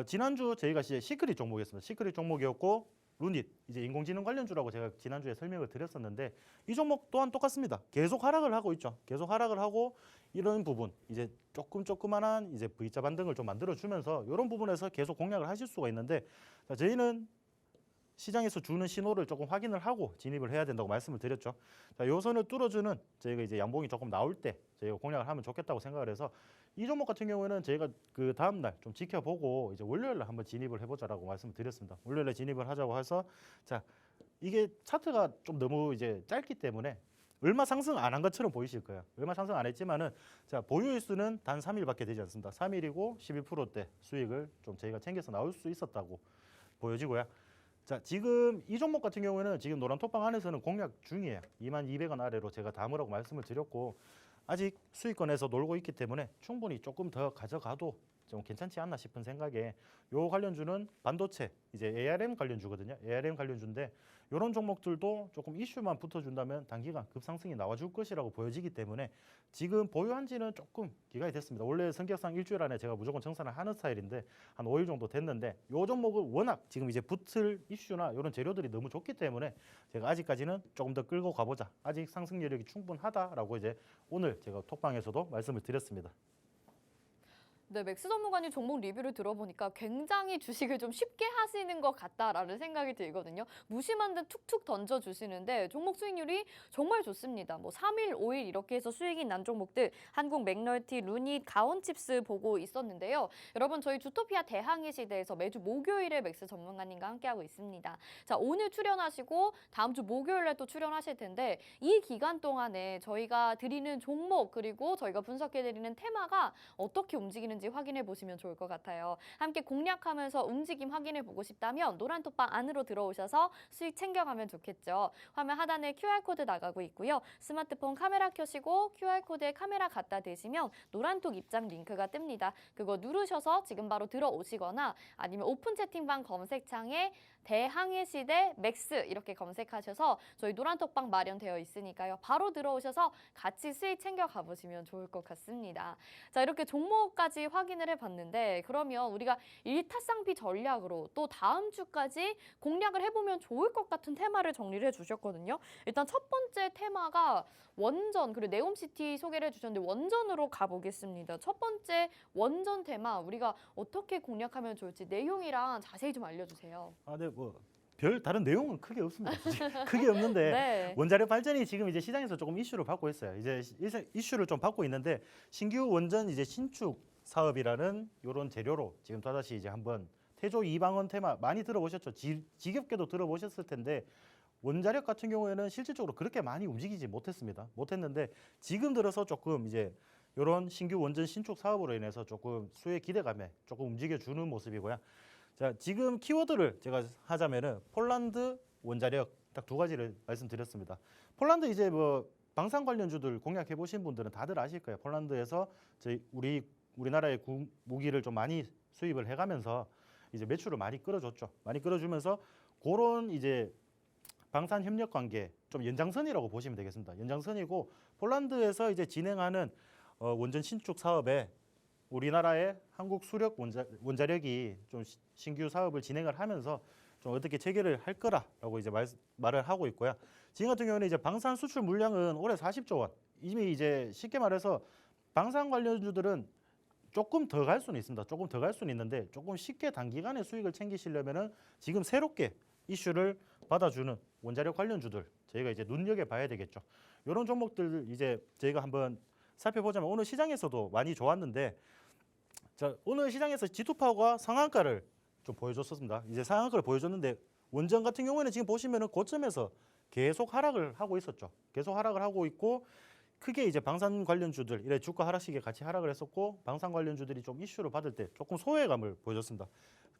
지난주 저희가 이제 시크릿 종목이었습니다. 시크릿 종목이었고 루닛 이제 인공지능 관련주라고 제가 지난주에 설명을 드렸었는데 이 종목 또한 똑같습니다. 계속 하락을 하고 있죠. 계속 하락을 하고 이런 부분 이제 조그만한 이제 V자 반등을 좀 만들어 주면서 이런 부분에서 계속 공략을 하실 수가 있는데 자, 저희는 시장에서 주는 신호를 조금 확인을 하고 진입을 해야 된다고 말씀을 드렸죠. 자, 요 선을 뚫어주는 저희가 이제 양봉이 조금 나올 때 저희가 공략을 하면 좋겠다고 생각을 해서 이 종목 같은 경우에는 저희가 그 다음 날 좀 지켜보고 이제 월요일 날 한번 진입을 해보자라고 말씀을 드렸습니다. 월요일에 진입을 하자고 해서 자 이게 차트가 좀 너무 이제 짧기 때문에 얼마 상승 안 한 것처럼 보이실 거예요. 얼마 상승 안 했지만은 자 보유일수는 단 3일밖에 되지 않습니다. 3일이고 11%대 수익을 좀 저희가 챙겨서 나올 수 있었다고 보여지고요. 자, 지금 이 종목 같은 경우에는 지금 노란톡방 안에서는 공략 중이에요. 22,000원 아래로 제가 담으라고 말씀을 드렸고 아직 수익권에서 놀고 있기 때문에 충분히 조금 더 가져가도 좀 괜찮지 않나 싶은 생각에 요 관련주는 반도체 이제 ARM 관련주거든요. ARM 관련주인데 이런 종목들도 조금 이슈만 붙어준다면 단기간 급상승이 나와줄 것이라고 보여지기 때문에 지금 보유한 지는 조금 기간이 됐습니다. 원래 성격상 일주일 안에 제가 무조건 청산을 하는 스타일인데 한 5일 정도 됐는데 요 종목은 워낙 지금 이제 붙을 이슈나 이런 재료들이 너무 좋기 때문에 제가 아직까지는 조금 더 끌고 가보자. 아직 상승 여력이 충분하다라고 이제 오늘 제가 톡방에서도 말씀을 드렸습니다. 네, 맥스 전문가님 종목 리뷰를 들어보니까 굉장히 주식을 좀 쉽게 하시는 것 같다라는 생각이 들거든요. 무심한 듯 툭툭 던져주시는데 종목 수익률이 정말 좋습니다. 뭐 3일, 5일 이렇게 해서 수익이 난 종목들 한국 맥널티, 루닛, 가온칩스 보고 있었는데요. 여러분 저희 주토피아 대항해 시대에서 매주 목요일에 맥스 전문가님과 함께하고 있습니다. 자, 오늘 출연하시고 다음 주 목요일에 또 출연하실 텐데 이 기간 동안에 저희가 드리는 종목 그리고 저희가 분석해드리는 테마가 어떻게 움직이는지 있는지 확인해 보시면 좋을 것 같아요. 함께 공략하면서 움직임 확인해 보고 싶다면 노란톡방 안으로 들어오셔서 수익 챙겨가면 좋겠죠. 화면 하단에 QR코드 나가고 있고요. 스마트폰 카메라 켜시고 QR코드에 카메라 갖다 대시면 노란톡 입장 링크가 뜹니다. 그거 누르셔서 지금 바로 들어오시거나 아니면 오픈 채팅방 검색창에 대항해시대 맥스 이렇게 검색하셔서 저희 노란톡방 마련되어 있으니까요. 바로 들어오셔서 같이 수익 챙겨 가보시면 좋을 것 같습니다. 자, 이렇게 종목까지 확인을 해봤는데 그러면 우리가 일타쌍피 전략으로 또 다음 주까지 공략을 해보면 좋을 것 같은 테마를 정리를 해주셨거든요. 일단 첫 번째 테마가 원전, 그리고 네옴시티 소개를 해주셨는데 원전으로 가보겠습니다. 첫 번째 원전 테마 우리가 어떻게 공략하면 좋을지 내용이랑 자세히 좀 알려주세요. 네, 뭐 별 다른 내용은 크게 없습니다. 크게 없는데 네. 원자력 발전이 지금 이제 시장에서 조금 이슈를 받고 있어요. 이제 이슈를 좀 받고 있는데 신규 원전 이제 신축 사업이라는 이런 재료로 지금 또다시 이제 한번 태조 이방원 테마 많이 들어보셨죠? 지겹게도 들어보셨을 텐데 원자력 같은 경우에는 실질적으로 그렇게 많이 움직이지 못했는데 지금 들어서 조금 이제 이런 신규 원전 신축 사업으로 인해서 조금 수혜 기대감에 조금 움직여주는 모습이고요. 자, 지금 키워드를 제가 하자면은 폴란드 원자력 딱 두 가지를 말씀드렸습니다. 폴란드 이제 뭐 방산 관련주들 공략해 보신 분들은 다들 아실 거예요. 폴란드에서 우리나라의 무기를 좀 많이 수입을 해가면서 이제 매출을 많이 끌어줬죠. 많이 끌어주면서 그런 이제 방산 협력 관계 좀 연장선이라고 보시면 되겠습니다. 연장선이고 폴란드에서 이제 진행하는 원전 신축 사업에 우리나라의 한국 수력 원자력이 좀 신규 사업을 진행을 하면서 좀 어떻게 체결을 할 거라고 이제 말을 하고 있고요. 지금 같은 경우는 이제 방산 수출 물량은 올해 40조 원. 이미 이제 쉽게 말해서 방산 관련주들은 조금 더 갈 수는 있습니다. 조금 더 갈 수는 있는데 조금 쉽게 단기간에 수익을 챙기시려면은 지금 새롭게 이슈를 받아주는 원자력 관련주들 저희가 이제 눈여겨 봐야 되겠죠. 이런 종목들 이제 저희가 한번 살펴보자면 오늘 시장에서도 많이 좋았는데 자, 오늘 시장에서 G2파워가 상한가를 좀 보여줬습니다. 이제 상한가를 보여줬는데 원전 같은 경우에는 지금 보시면은 고점에서 계속 하락을 하고 있었죠. 계속 하락을 하고 있고 크게 이제 방산 관련주들 이래 주가 하락시기에 같이 하락을 했었고 방산 관련주들이 좀 이슈를 받을 때 조금 소외감을 보여줬습니다.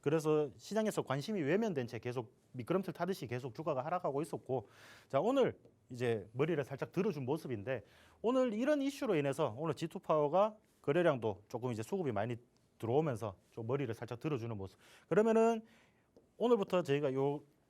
그래서 시장에서 관심이 외면된 채 계속 미끄럼틀 타듯이 계속 주가가 하락하고 있었고 자, 오늘 이제 머리를 살짝 들어준 모습인데 오늘 이런 이슈로 인해서 오늘 G2파워가 거래량도 조금 이제 수급이 많이 들어오면서 좀 머리를 살짝 들어주는 모습. 그러면은 오늘부터 저희가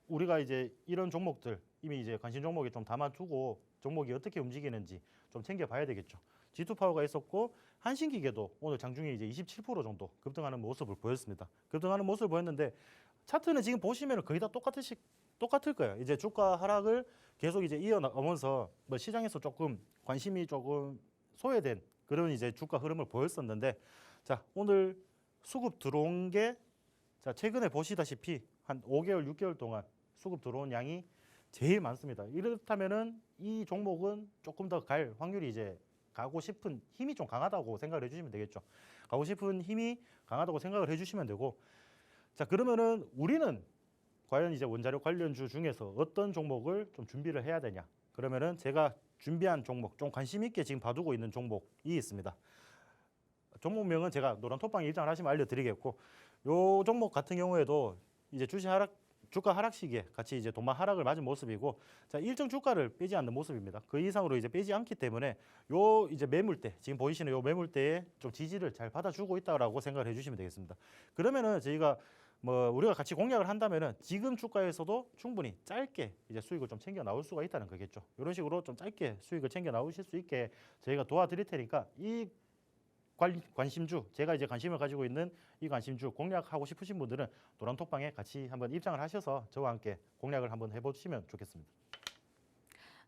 우리가 이제 이런 종목들 이미 이제 관심 종목에 좀 담아두고 종목이 어떻게 움직이는지 좀 챙겨봐야 되겠죠. G2파워가 있었고 한신기계도 오늘 장중에 이제 27% 정도 급등하는 모습을 보였습니다. 급등하는 모습을 보였는데 차트는 지금 보시면 거의 다 똑같을 거예요. 이제 주가 하락을 계속 이제 이어나가면서 뭐 시장에서 조금 관심이 조금 소외된 그런 이제 주가 흐름을 보였었는데 자, 오늘 수급 들어온 게 자, 최근에 보시다시피 한 5개월, 6개월 동안 수급 들어온 양이 제일 많습니다. 이렇다면은 이 종목은 조금 더 갈 확률이 이제 가고 싶은 힘이 좀 강하다고 생각을 해주시면 되겠죠. 가고 싶은 힘이 강하다고 생각을 해주시면 되고 자, 그러면은 우리는 과연 이제 원자력 관련주 중에서 어떤 종목을 좀 준비를 해야 되냐? 그러면은 제가 준비한 종목, 좀 관심 있게 지금 봐두고 있는 종목이 있습니다. 종목명은 제가 노란톡방에 입장을 하시면 알려드리겠고, 요 종목 같은 경우에도 이제 주가 하락 시기에 같이 이제 도마 하락을 맞은 모습이고, 자, 일정 주가를 빼지 않는 모습입니다. 그 이상으로 이제 빼지 않기 때문에 요 이제 매물대, 지금 보이시는 요 매물대에 좀 지지를 잘 받아주고 있다라고 생각을 해주시면 되겠습니다. 그러면은 저희가 뭐 우리가 같이 공략을 한다면은 지금 주가에서도 충분히 짧게 이제 수익을 좀 챙겨 나올 수가 있다는 거겠죠. 이런 식으로 좀 짧게 수익을 챙겨 나오실 수 있게 저희가 도와드릴 테니까 이 관심주, 제가 이제 관심을 가지고 있는 이 관심주 공략하고 싶으신 분들은 노란톡방에 같이 한번 입장을 하셔서 저와 함께 공략을 한번 해보시면 좋겠습니다.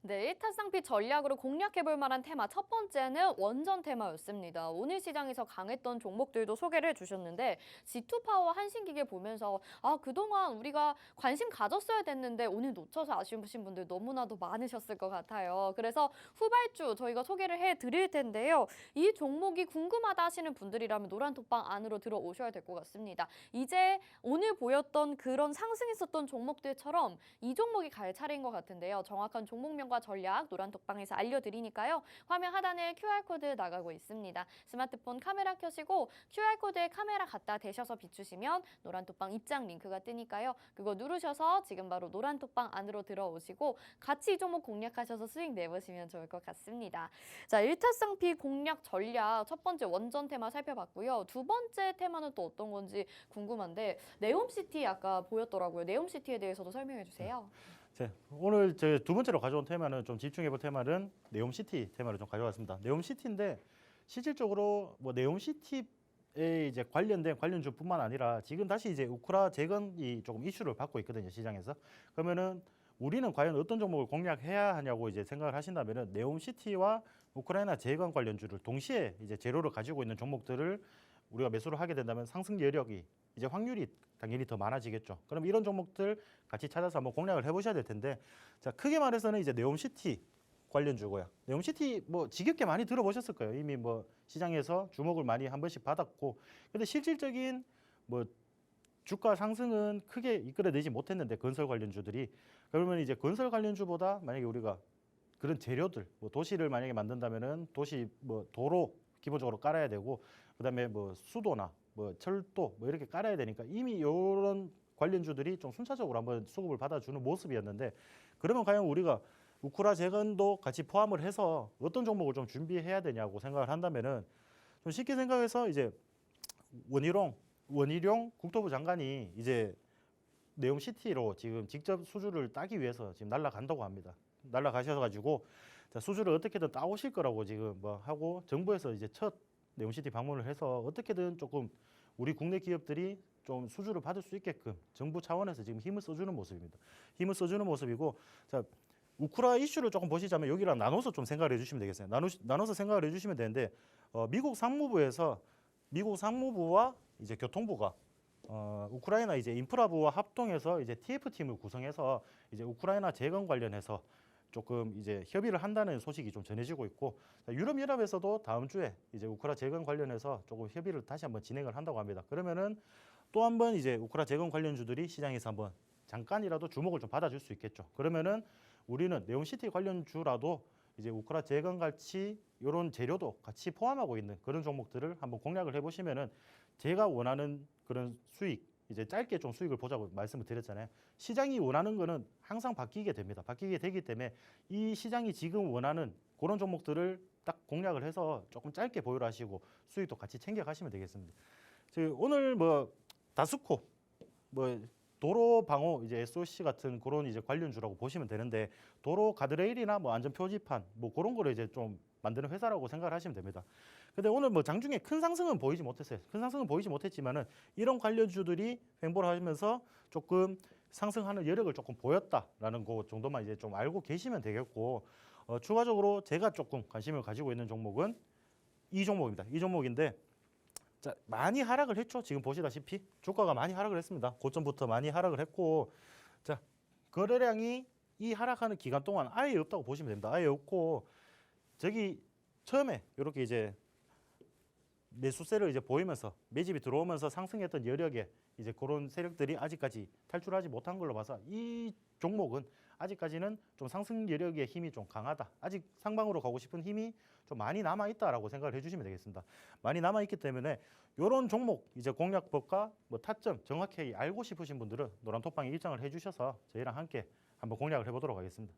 네, 일타쌍피 전략으로 공략해볼 만한 테마 첫 번째는 원전 테마였습니다. 오늘 시장에서 강했던 종목들도 소개를 해주셨는데 G2파워 한신기계 보면서 그동안 우리가 관심 가졌어야 됐는데 오늘 놓쳐서 아쉬우신 분들 너무나도 많으셨을 것 같아요. 그래서 후발주 저희가 소개를 해드릴 텐데요. 이 종목이 궁금하다 하시는 분들이라면 노란톡방 안으로 들어오셔야 될 것 같습니다. 이제 오늘 보였던 그런 상승했었던 종목들처럼 이 종목이 갈 차례인 것 같은데요. 정확한 종목명과 시장과 전략 노란톡방에서 알려드리니까요. 화면 하단에 QR코드 나가고 있습니다. 스마트폰 카메라 켜시고 QR코드에 카메라 갖다 대셔서 비추시면 노란톡방 입장 링크가 뜨니까요. 그거 누르셔서 지금 바로 노란톡방 안으로 들어오시고 같이 이 종목 공략하셔서 수익 내보시면 좋을 것 같습니다. 자, 일타쌍피 공략 전략 첫 번째 원전 테마 살펴봤고요. 두 번째 테마는 또 어떤 건지 궁금한데 네옴시티 아까 보였더라고요. 네옴시티에 대해서도 설명해 주세요. 자, 오늘 제 두 번째로 가져온 테마는 좀 집중해볼 테마는 네옴시티 테마를 좀 가져왔습니다. 네옴시티인데 실질적으로 뭐 네옴시티에 이제 관련된 관련주뿐만 아니라 지금 다시 이제 우크라 재건이 조금 이슈를 받고 있거든요, 시장에서. 그러면은 우리는 과연 어떤 종목을 공략해야 하냐고 이제 생각을 하신다면은 네옴시티와 우크라이나 재건 관련주를 동시에 이제 재료를 가지고 있는 종목들을 우리가 매수를 하게 된다면 상승 여력이 이제 확률이 당연히 더 많아지겠죠. 그럼 이런 종목들 같이 찾아서 한번 공략을 해보셔야 될 텐데, 자, 크게 말해서는 이제 네옴시티 관련주고요. 네옴시티 뭐 지겹게 많이 들어보셨을 거예요. 이미 뭐 시장에서 주목을 많이 한 번씩 받았고, 근데 실질적인 뭐 주가 상승은 크게 이끌어내지 못했는데 건설 관련주들이, 그러면 이제 건설 관련주보다 만약에 우리가 그런 재료들, 뭐 도시를 만약에 만든다면은 도시 뭐 도로 기본적으로 깔아야 되고, 그다음에 뭐 수도나 뭐 철도 뭐 이렇게 깔아야 되니까 이미 이런 관련주들이 좀 순차적으로 한번 수급을 받아주는 모습이었는데, 그러면 과연 우리가 우크라 재건도 같이 포함을 해서 어떤 종목을 좀 준비해야 되냐고 생각을 한다면은 좀 쉽게 생각해서 이제 원희룡 국토부 장관이 이제 네옴시티로 지금 직접 수주를 따기 위해서 지금 날아간다고 합니다. 날아가셔서 가지고 수주를 어떻게든 따오실 거라고 지금 뭐 하고, 정부에서 이제 첫 네옴시티 방문을 해서 어떻게든 조금 우리 국내 기업들이 좀 수주를 받을 수 있게끔 정부 차원에서 지금 힘을 써주는 모습입니다. 힘을 써주는 모습이고, 자, 우크라 이슈를 조금 보시자면 여기랑 나눠서 좀 생각을 해주시면 되겠어요. 나눠서 생각을 해주시면 되는데, 미국 상무부와 이제 교통부가 우크라이나 이제 인프라부와 합동해서 이제 TF팀을 구성해서 이제 우크라이나 재건 관련해서 조금 이제 협의를 한다는 소식이 좀 전해지고 있고, 유럽연합에서도 다음 주에 이제 우크라 재건 관련해서 조금 협의를 다시 한번 진행을 한다고 합니다. 그러면은 또 한번 이제 우크라 재건 관련주들이 시장에서 한번 잠깐이라도 주목을 좀 받아줄 수 있겠죠. 그러면은 우리는 네옴시티 관련주라도 이제 우크라 재건 같이 이런 재료도 같이 포함하고 있는 그런 종목들을 한번 공략을 해보시면은 제가 원하는 그런 수익, 이제 짧게 좀 수익을 보자고 말씀을 드렸잖아요. 시장이 원하는 거는 항상 바뀌게 됩니다. 바뀌게 되기 때문에 이 시장이 지금 원하는 그런 종목들을 딱 공략을 해서 조금 짧게 보유를 하시고 수익도 같이 챙겨 가시면 되겠습니다. 오늘 뭐 다스코, 뭐 도로 방호 이제 SOC 같은 그런 이제 관련주라고 보시면 되는데, 도로 가드레일이나 뭐 안전 표지판 뭐 그런 거를 이제 좀 만드는 회사라고 생각을 하시면 됩니다. 근데 오늘 뭐 장중에 큰 상승은 보이지 못했어요. 큰 상승은 보이지 못했지만은 이런 관련주들이 횡보를 하면서 조금 상승하는 여력을 조금 보였다라는 거 정도만 이제 좀 알고 계시면 되겠고, 추가적으로 제가 조금 관심을 가지고 있는 종목은 이 종목입니다. 이 종목인데, 자, 많이 하락을 했죠. 지금 보시다시피 주가가 많이 하락을 했습니다. 고점부터 많이 하락을 했고, 자, 거래량이 이 하락하는 기간 동안 아예 없다고 보시면 됩니다. 아예 없고, 저기 처음에 이렇게 이제 매수세를 이제 보이면서 매집이 들어오면서 상승했던 여력에 이제 그런 세력들이 아직까지 탈출하지 못한 걸로 봐서 이 종목은 아직까지는 좀 상승 여력의 힘이 좀 강하다. 아직 상방으로 가고 싶은 힘이 좀 많이 남아 있다라고 생각을 해주시면 되겠습니다. 많이 남아 있기 때문에 이런 종목 이제 공략법과 뭐 타점 정확히 알고 싶으신 분들은 노란톡방에 입장을 해주셔서 저희랑 함께 한번 공략을 해보도록 하겠습니다.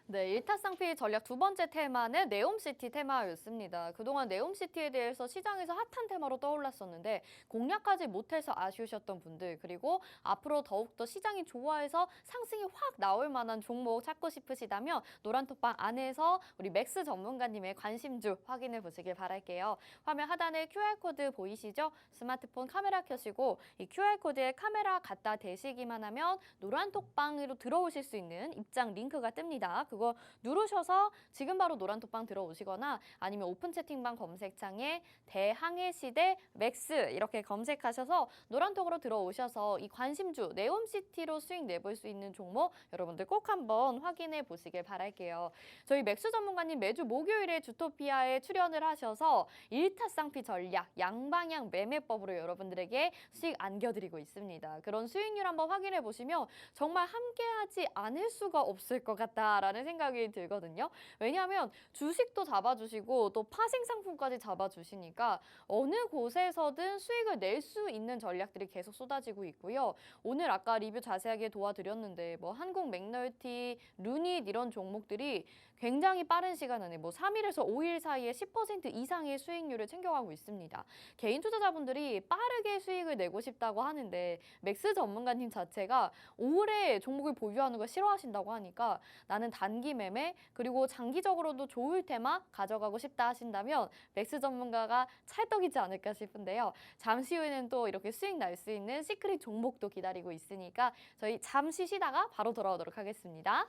네, 일타쌍피 전략 두 번째 테마는 네옴시티 테마였습니다. 그동안 네옴시티에 대해서 시장에서 핫한 테마로 떠올랐었는데 공략하지 못해서 아쉬우셨던 분들, 그리고 앞으로 더욱더 시장이 좋아해서 상승이 확 나올 만한 종목 찾고 싶으시다면 노란톡방 안에서 우리 맥스 전문가님의 관심주 확인해 보시길 바랄게요. 화면 하단에 QR코드 보이시죠? 스마트폰 카메라 켜시고 이 QR코드에 카메라 갖다 대시기만 하면 노란톡방으로 들어오실 수 있는 입장 링크가 뜹니다. 그거 누르셔서 지금 바로 노란톡방 들어오시거나 아니면 오픈 채팅방 검색창에 대항해시대 맥스 이렇게 검색하셔서 노란톡으로 들어오셔서 이 관심주 네옴시티로 수익 내볼 수 있는 종목 여러분들 꼭 한번 확인해 보시길 바랄게요. 저희 맥스 전문가님 매주 목요일에 주토피아에 출연을 하셔서 일타쌍피 전략, 양방향 매매법으로 여러분들에게 수익 안겨드리고 있습니다. 그런 수익률 한번 확인해 보시면 정말 함께하지 않을 수가 없을 것 같다라는 생각이 들거든요. 왜냐하면 주식도 잡아주시고 또 파생 상품까지 잡아주시니까 어느 곳에서든 수익을 낼 수 있는 전략들이 계속 쏟아지고 있고요. 오늘 아까 리뷰 자세하게 도와드렸는데 뭐 한국 맥널티, 루닛 이런 종목들이 굉장히 빠른 시간 안에 뭐 3일에서 5일 사이에 10% 이상의 수익률을 챙겨가고 있습니다. 개인 투자자분들이 빠르게 수익을 내고 싶다고 하는데 맥스 전문가님 자체가 오래 종목을 보유하는 걸 싫어하신다고 하니까 나는 단기 매매 그리고 장기적으로도 좋을 테마 가져가고 싶다 하신다면 맥스 전문가가 찰떡이지 않을까 싶은데요. 잠시 후에는 또 이렇게 수익 날 수 있는 시크릿 종목도 기다리고 있으니까 저희 잠시 쉬다가 바로 돌아오도록 하겠습니다.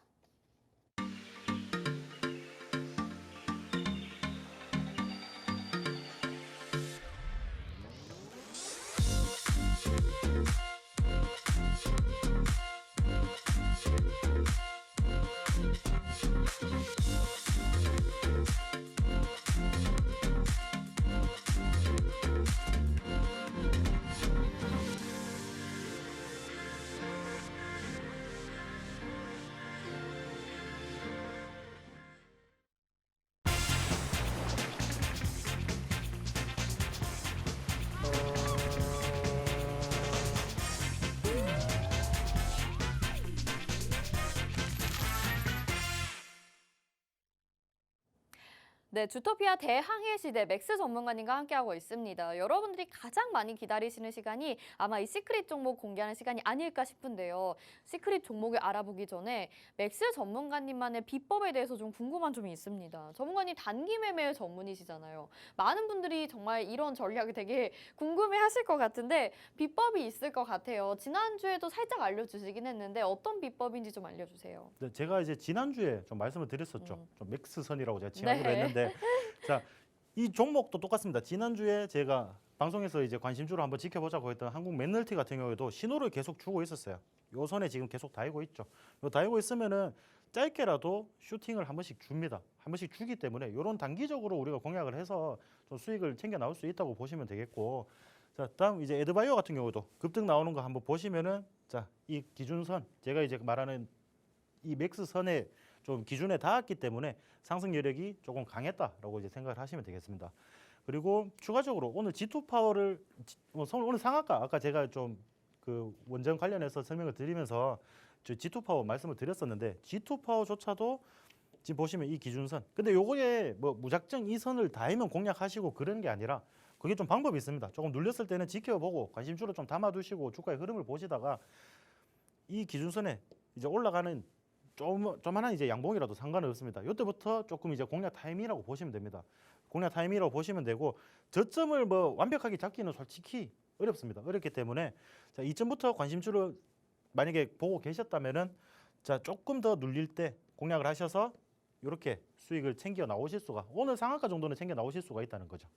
네, 주토피아 대항해 시대 맥스 전문가님과 함께하고 있습니다. 여러분들이 가장 많이 기다리시는 시간이 아마 이 시크릿 종목 공개하는 시간이 아닐까 싶은데요. 시크릿 종목을 알아보기 전에 맥스 전문가님만의 비법에 대해서 좀 궁금한 점이 있습니다. 전문가님 단기 매매 전문이시잖아요. 많은 분들이 정말 이런 전략이 되게 궁금해하실 것 같은데 비법이 있을 것 같아요. 지난주에도 살짝 알려주시긴 했는데 어떤 비법인지 좀 알려주세요. 네, 제가 이제 지난주에 좀 말씀을 드렸었죠. 좀 맥스선이라고 제가 칭하기로 네. 했는데 자, 이 종목도 똑같습니다. 지난주에 제가 방송에서 이제 관심주로 한번 지켜보자고 했던 한국 맥널티 같은 경우에도 신호를 계속 주고 있었어요. 요 선에 지금 계속 다이고 있죠. 요 다이고 있으면은 짧게라도 슈팅을 한 번씩 줍니다. 한 번씩 주기 때문에 이런 단기적으로 우리가 공략을 해서 좀 수익을 챙겨 나올 수 있다고 보시면 되겠고, 자, 다음 이제 에드바이오 같은 경우도 급등 나오는 거 한번 보시면은 자, 이 기준선 제가 이제 말하는 이 맥스선에 좀 기준에 닿았기 때문에 상승 여력이 조금 강했다라고 이제 생각을 하시면 되겠습니다. 그리고 추가적으로 오늘 G2 파워를 오늘 상한가 아까 제가 좀 그 원전 관련해서 설명을 드리면서 저 G2 파워 말씀을 드렸었는데 G2 파워조차도 지금 보시면 이 기준선. 근데 요거에 뭐 무작정 이 선을 닿으면 공략하시고 그런 게 아니라 그게 좀 방법이 있습니다. 조금 눌렸을 때는 지켜보고 관심주로 좀 담아두시고 주가의 흐름을 보시다가 이 기준선에 이제 올라가는 조만한 이제 양봉이라도 상관은 없습니다. 이때부터 조금 이제 공략 타임이라고 보시면 됩니다. 공략 타임이라고 보시면 되고 저점을 뭐 완벽하게 잡기는 솔직히 어렵습니다. 어렵기 때문에 자, 이점부터 관심주를 만약에 보고 계셨다면은 자, 조금 더 눌릴 때 공략을 하셔서 이렇게 수익을 챙겨 나오실 수가 오늘 상한가 정도는 챙겨 나오실 수가 있다는 거죠.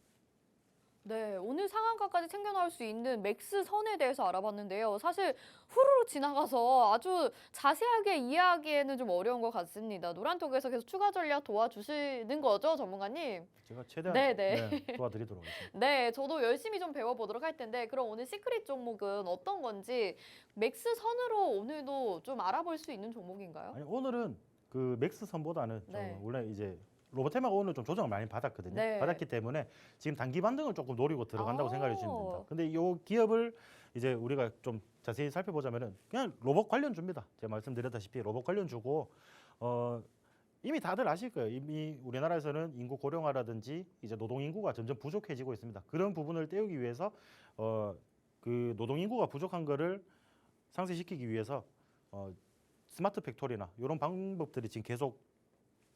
네, 오늘 상한가까지 챙겨 나올 수 있는 맥스 선에 대해서 알아봤는데요. 사실 후루룩 지나가서 아주 자세하게 이해하기에는 좀 어려운 것 같습니다. 노란톡에서 계속 추가 전략 도와주시는 거죠, 전문가님? 제가 최대한 네네. 도와드리도록 하겠습니다. 네, 저도 열심히 좀 배워보도록 할 텐데 그럼 오늘 시크릿 종목은 어떤 건지 맥스 선으로 오늘도 좀 알아볼 수 있는 종목인가요? 아니, 오늘은 그 맥스선보다는 네. 좀 원래 이제 로보테마가 오늘 좀 조정을 많이 받았거든요. 네. 받았기 때문에 지금 단기 반등을 조금 노리고 들어간다고 생각해 주시면 됩니다. 아. 근데 이 기업을 이제 우리가 좀 자세히 살펴보자면은 그냥 로봇 관련주입니다. 제가 말씀드렸다시피 로봇 관련주고 이미 다들 아실 거예요. 이미 우리나라에서는 인구 고령화라든지 이제 노동 인구가 점점 부족해지고 있습니다. 그런 부분을 때우기 위해서 그 노동 인구가 부족한 거를 상쇄시키기 위해서 스마트 팩토리나 이런 방법들이 지금 계속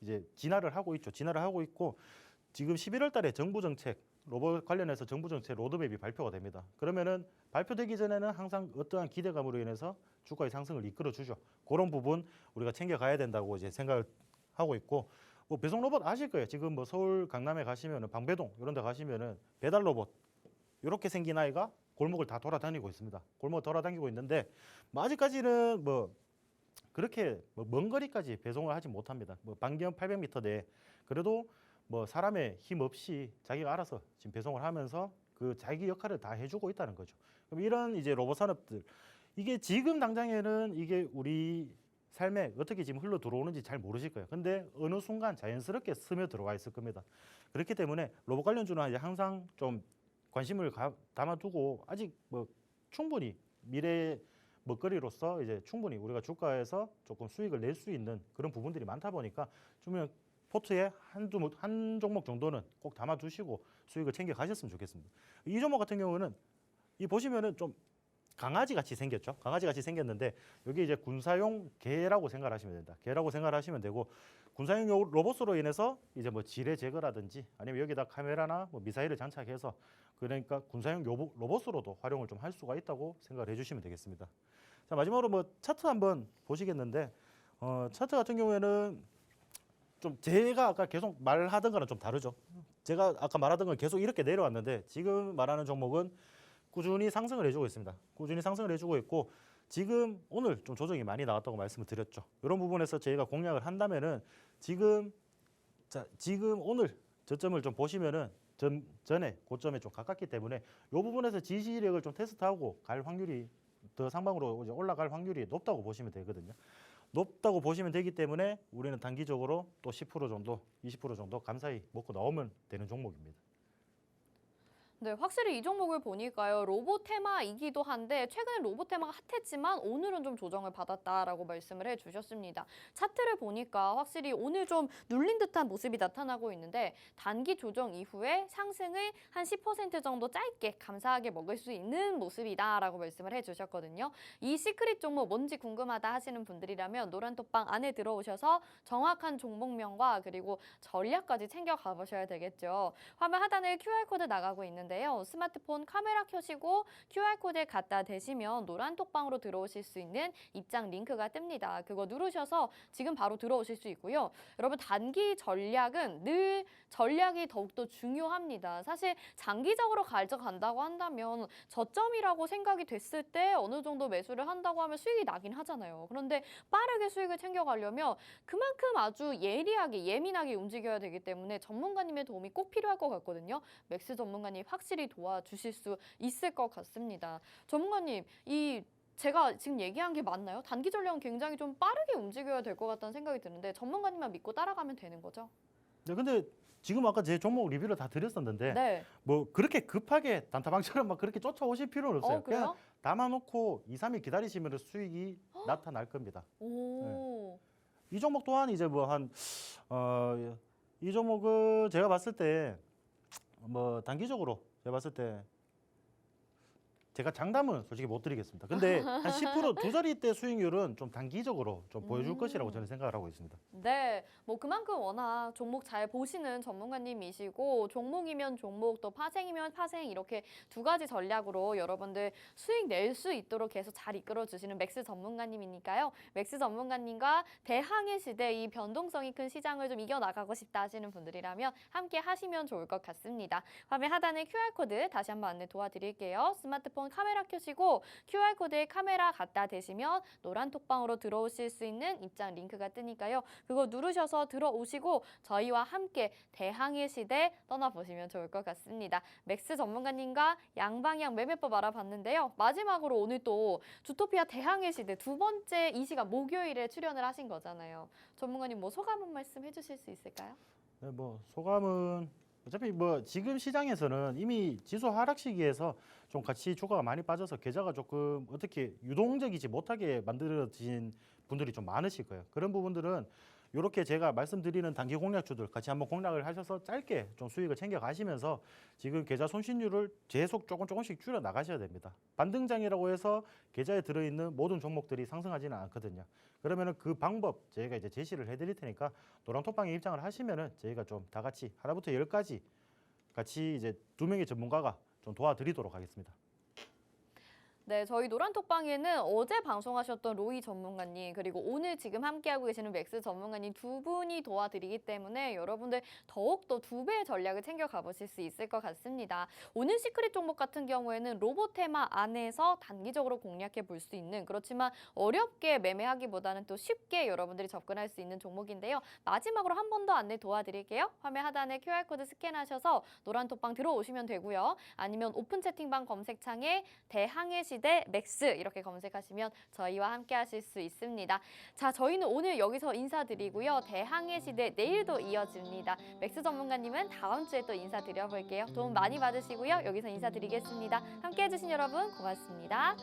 이제 진화를 하고 있죠. 진화를 하고 있고 지금 11월 달에 정부 정책 로봇 관련해서 정부 정책 로드맵이 발표가 됩니다. 그러면은 발표되기 전에는 항상 어떠한 기대감으로 인해서 주가의 상승을 이끌어 주죠. 그런 부분 우리가 챙겨 가야 된다고 이제 생각을 하고 있고 뭐 배송 로봇 아실 거예요. 지금 뭐 서울 강남에 가시면은 방배동 이런 데 가시면은 배달 로봇 이렇게 생긴 아이가 골목을 다 돌아다니고 있습니다. 골목 돌아다니고 있는데 뭐 아직까지는 뭐 그렇게 먼 거리까지 배송을 하지 못합니다. 뭐 반경 800m 내에 그래도 뭐 사람의 힘 없이 자기가 알아서 지금 배송을 하면서 그 자기 역할을 다 해주고 있다는 거죠. 그럼 이런 이제 로봇 산업들 이게 지금 당장에는 이게 우리 삶에 어떻게 지금 흘러 들어오는지 잘 모르실 거예요. 근데 어느 순간 자연스럽게 스며 들어와 있을 겁니다. 그렇기 때문에 로봇 관련주는 이제 항상 좀 관심을 담아두고 아직 뭐 충분히 미래 먹거리로서 이제 충분히 우리가 주가에서 조금 수익을 낼 수 있는 그런 부분들이 많다 보니까 주면 포트에 한 종목 정도는 꼭 담아두시고 수익을 챙겨 가셨으면 좋겠습니다. 이 종목 같은 경우는 이 보시면은 좀 강아지 같이 생겼죠. 강아지 같이 생겼는데 여기 이제 군사용 개라고 생각하시면 된다. 개라고 생각하시면 되고 군사용 로봇으로 인해서 이제 뭐 지뢰 제거라든지 아니면 여기다 카메라나 뭐 미사일을 장착해서 그러니까 군사용 로봇으로도 활용을 좀 할 수가 있다고 생각을 해주시면 되겠습니다. 자, 마지막으로 뭐 차트 한번 보시겠는데 차트 같은 경우에는 좀 제가 아까 계속 말하던 거랑 좀 다르죠. 제가 아까 말하던 건 계속 이렇게 내려왔는데 지금 말하는 종목은 꾸준히 상승을 해주고 있습니다. 꾸준히 상승을 해주고 있고 지금 오늘 좀 조정이 많이 나왔다고 말씀을 드렸죠. 이런 부분에서 저희가 공략을 한다면은 지금 오늘 저점을 좀 보시면은 전에 고점에 좀 가깝기 때문에 이 부분에서 지지력을 좀 테스트하고 갈 확률이 더 상방으로 이제 올라갈 확률이 높다고 보시면 되거든요. 높다고 보시면 되기 때문에 우리는 단기적으로 또 10% 정도, 20% 정도 감사히 먹고 나오면 되는 종목입니다. 네, 확실히 이 종목을 보니까요. 로봇 테마이기도 한데 최근에 로봇 테마가 핫했지만 오늘은 좀 조정을 받았다라고 말씀을 해주셨습니다. 차트를 보니까 확실히 오늘 좀 눌린 듯한 모습이 나타나고 있는데 단기 조정 이후에 상승을 한 10% 정도 짧게 감사하게 먹을 수 있는 모습이다라고 말씀을 해주셨거든요. 이 시크릿 종목 뭔지 궁금하다 하시는 분들이라면 노란톡방 안에 들어오셔서 정확한 종목명과 그리고 전략까지 챙겨 가보셔야 되겠죠. 화면 하단에 QR코드 나가고 있는데요. 스마트폰 카메라 켜시고 QR코드에 갖다 대시면 노란톡방으로 들어오실 수 있는 입장 링크가 뜹니다. 그거 누르셔서 지금 바로 들어오실 수 있고요. 여러분 단기 전략은 늘 전략이 더욱더 중요합니다. 사실 장기적으로 가져간다고 한다면 저점이라고 생각이 됐을 때 어느 정도 매수를 한다고 하면 수익이 나긴 하잖아요. 그런데 빠르게 수익을 챙겨가려면 그만큼 아주 예리하게 예민하게 움직여야 되기 때문에 전문가님의 도움이 꼭 필요할 것 같거든요. 맥스 전문가님 확실히 도와주실 수 있을 것 같습니다. 전문가님, 제가 지금 얘기한 게 맞나요? 단기 전략은 굉장히 좀 빠르게 움직여야 될 것 같다는 생각이 드는데 전문가님만 믿고 따라가면 되는 거죠? 네, 근데 지금 아까 제 종목 리뷰를 다 드렸었는데 네. 뭐 그렇게 급하게 단타방처럼 막 그렇게 쫓아오실 필요는 없어요. 그래요? 담아놓고 2, 3일 기다리시면 수익이 나타날 겁니다. 오. 이 종목 또한 이제 이 종목은 제가 봤을 때 뭐 단기적으로 제가 봤을 때 제가 장담은 솔직히 못 드리겠습니다. 근데 한 10% 두 자릿대 수익률은 좀 단기적으로 좀 보여줄 것이라고 저는 생각을 하고 있습니다. 네, 뭐 그만큼 워낙 종목 잘 보시는 전문가님이시고 종목이면 종목 또 파생이면 파생 이렇게 두 가지 전략으로 여러분들 수익 낼 수 있도록 계속 잘 이끌어 주시는 맥스 전문가님이니까요. 맥스 전문가님과 대항해 시대 이 변동성이 큰 시장을 좀 이겨나가고 싶다 하시는 분들이라면 함께 하시면 좋을 것 같습니다. 화면 하단에 QR코드 다시 한번 안내 도와드릴게요. 스마트폰 카메라 켜시고 QR코드에 카메라 갖다 대시면 노란톡방으로 들어오실 수 있는 입장 링크가 뜨니까요. 그거 누르셔서 들어오시고 저희와 함께 대항해 시대 떠나보시면 좋을 것 같습니다. 맥스 전문가님과 양방향 매매법 알아봤는데요. 마지막으로 오늘 또 주토피아 대항해 시대 두 번째 이 시간 목요일에 출연을 하신 거잖아요. 전문가님 뭐 소감 한 말씀 해주실 수 있을까요? 네, 뭐 소감은 어차피 뭐 지금 시장에서는 이미 지수 하락 시기에서 좀 같이 주가가 많이 빠져서 계좌가 조금 어떻게 유동적이지 못하게 만들어진 분들이 좀 많으실 거예요. 그런 부분들은 이렇게 제가 말씀드리는 단기 공략주들 같이 한번 공략을 하셔서 짧게 좀 수익을 챙겨 가시면서 지금 계좌 손실률을 계속 조금씩 줄여 나가셔야 됩니다. 반등장이라고 해서 계좌에 들어있는 모든 종목들이 상승하지는 않거든요. 그러면은 그 방법 저희가 이제 제시를 해드릴 테니까 노랑톡방에 입장을 하시면은 저희가 좀 다 같이 하나부터 열까지 같이 이제 2명의 전문가가 좀 도와드리도록 하겠습니다. 네, 저희 노란톡방에는 어제 방송하셨던 로이 전문가님 그리고 오늘 지금 함께하고 계시는 맥스 전문가님 두 분이 도와드리기 때문에 여러분들 더욱더 2배의 전략을 챙겨 가보실 수 있을 것 같습니다. 오늘 시크릿 종목 같은 경우에는 로봇 테마 안에서 단기적으로 공략해 볼 수 있는 그렇지만 어렵게 매매하기보다는 또 쉽게 여러분들이 접근할 수 있는 종목인데요. 마지막으로 한 번 더 안내 도와드릴게요. 화면 하단에 QR코드 스캔하셔서 노란톡방 들어오시면 되고요. 아니면 오픈 채팅방 검색창에 대항해 시 시대 맥스 이렇게 검색하시면 저희와 함께 하실 수 있습니다. 자, 저희는 오늘 여기서 인사드리고요. 대항해 시대 내일도 이어집니다. 맥스 전문가님은 다음 주에 또 인사드려볼게요. 도움 많이 받으시고요. 여기서 인사드리겠습니다. 함께 해주신 여러분 고맙습니다.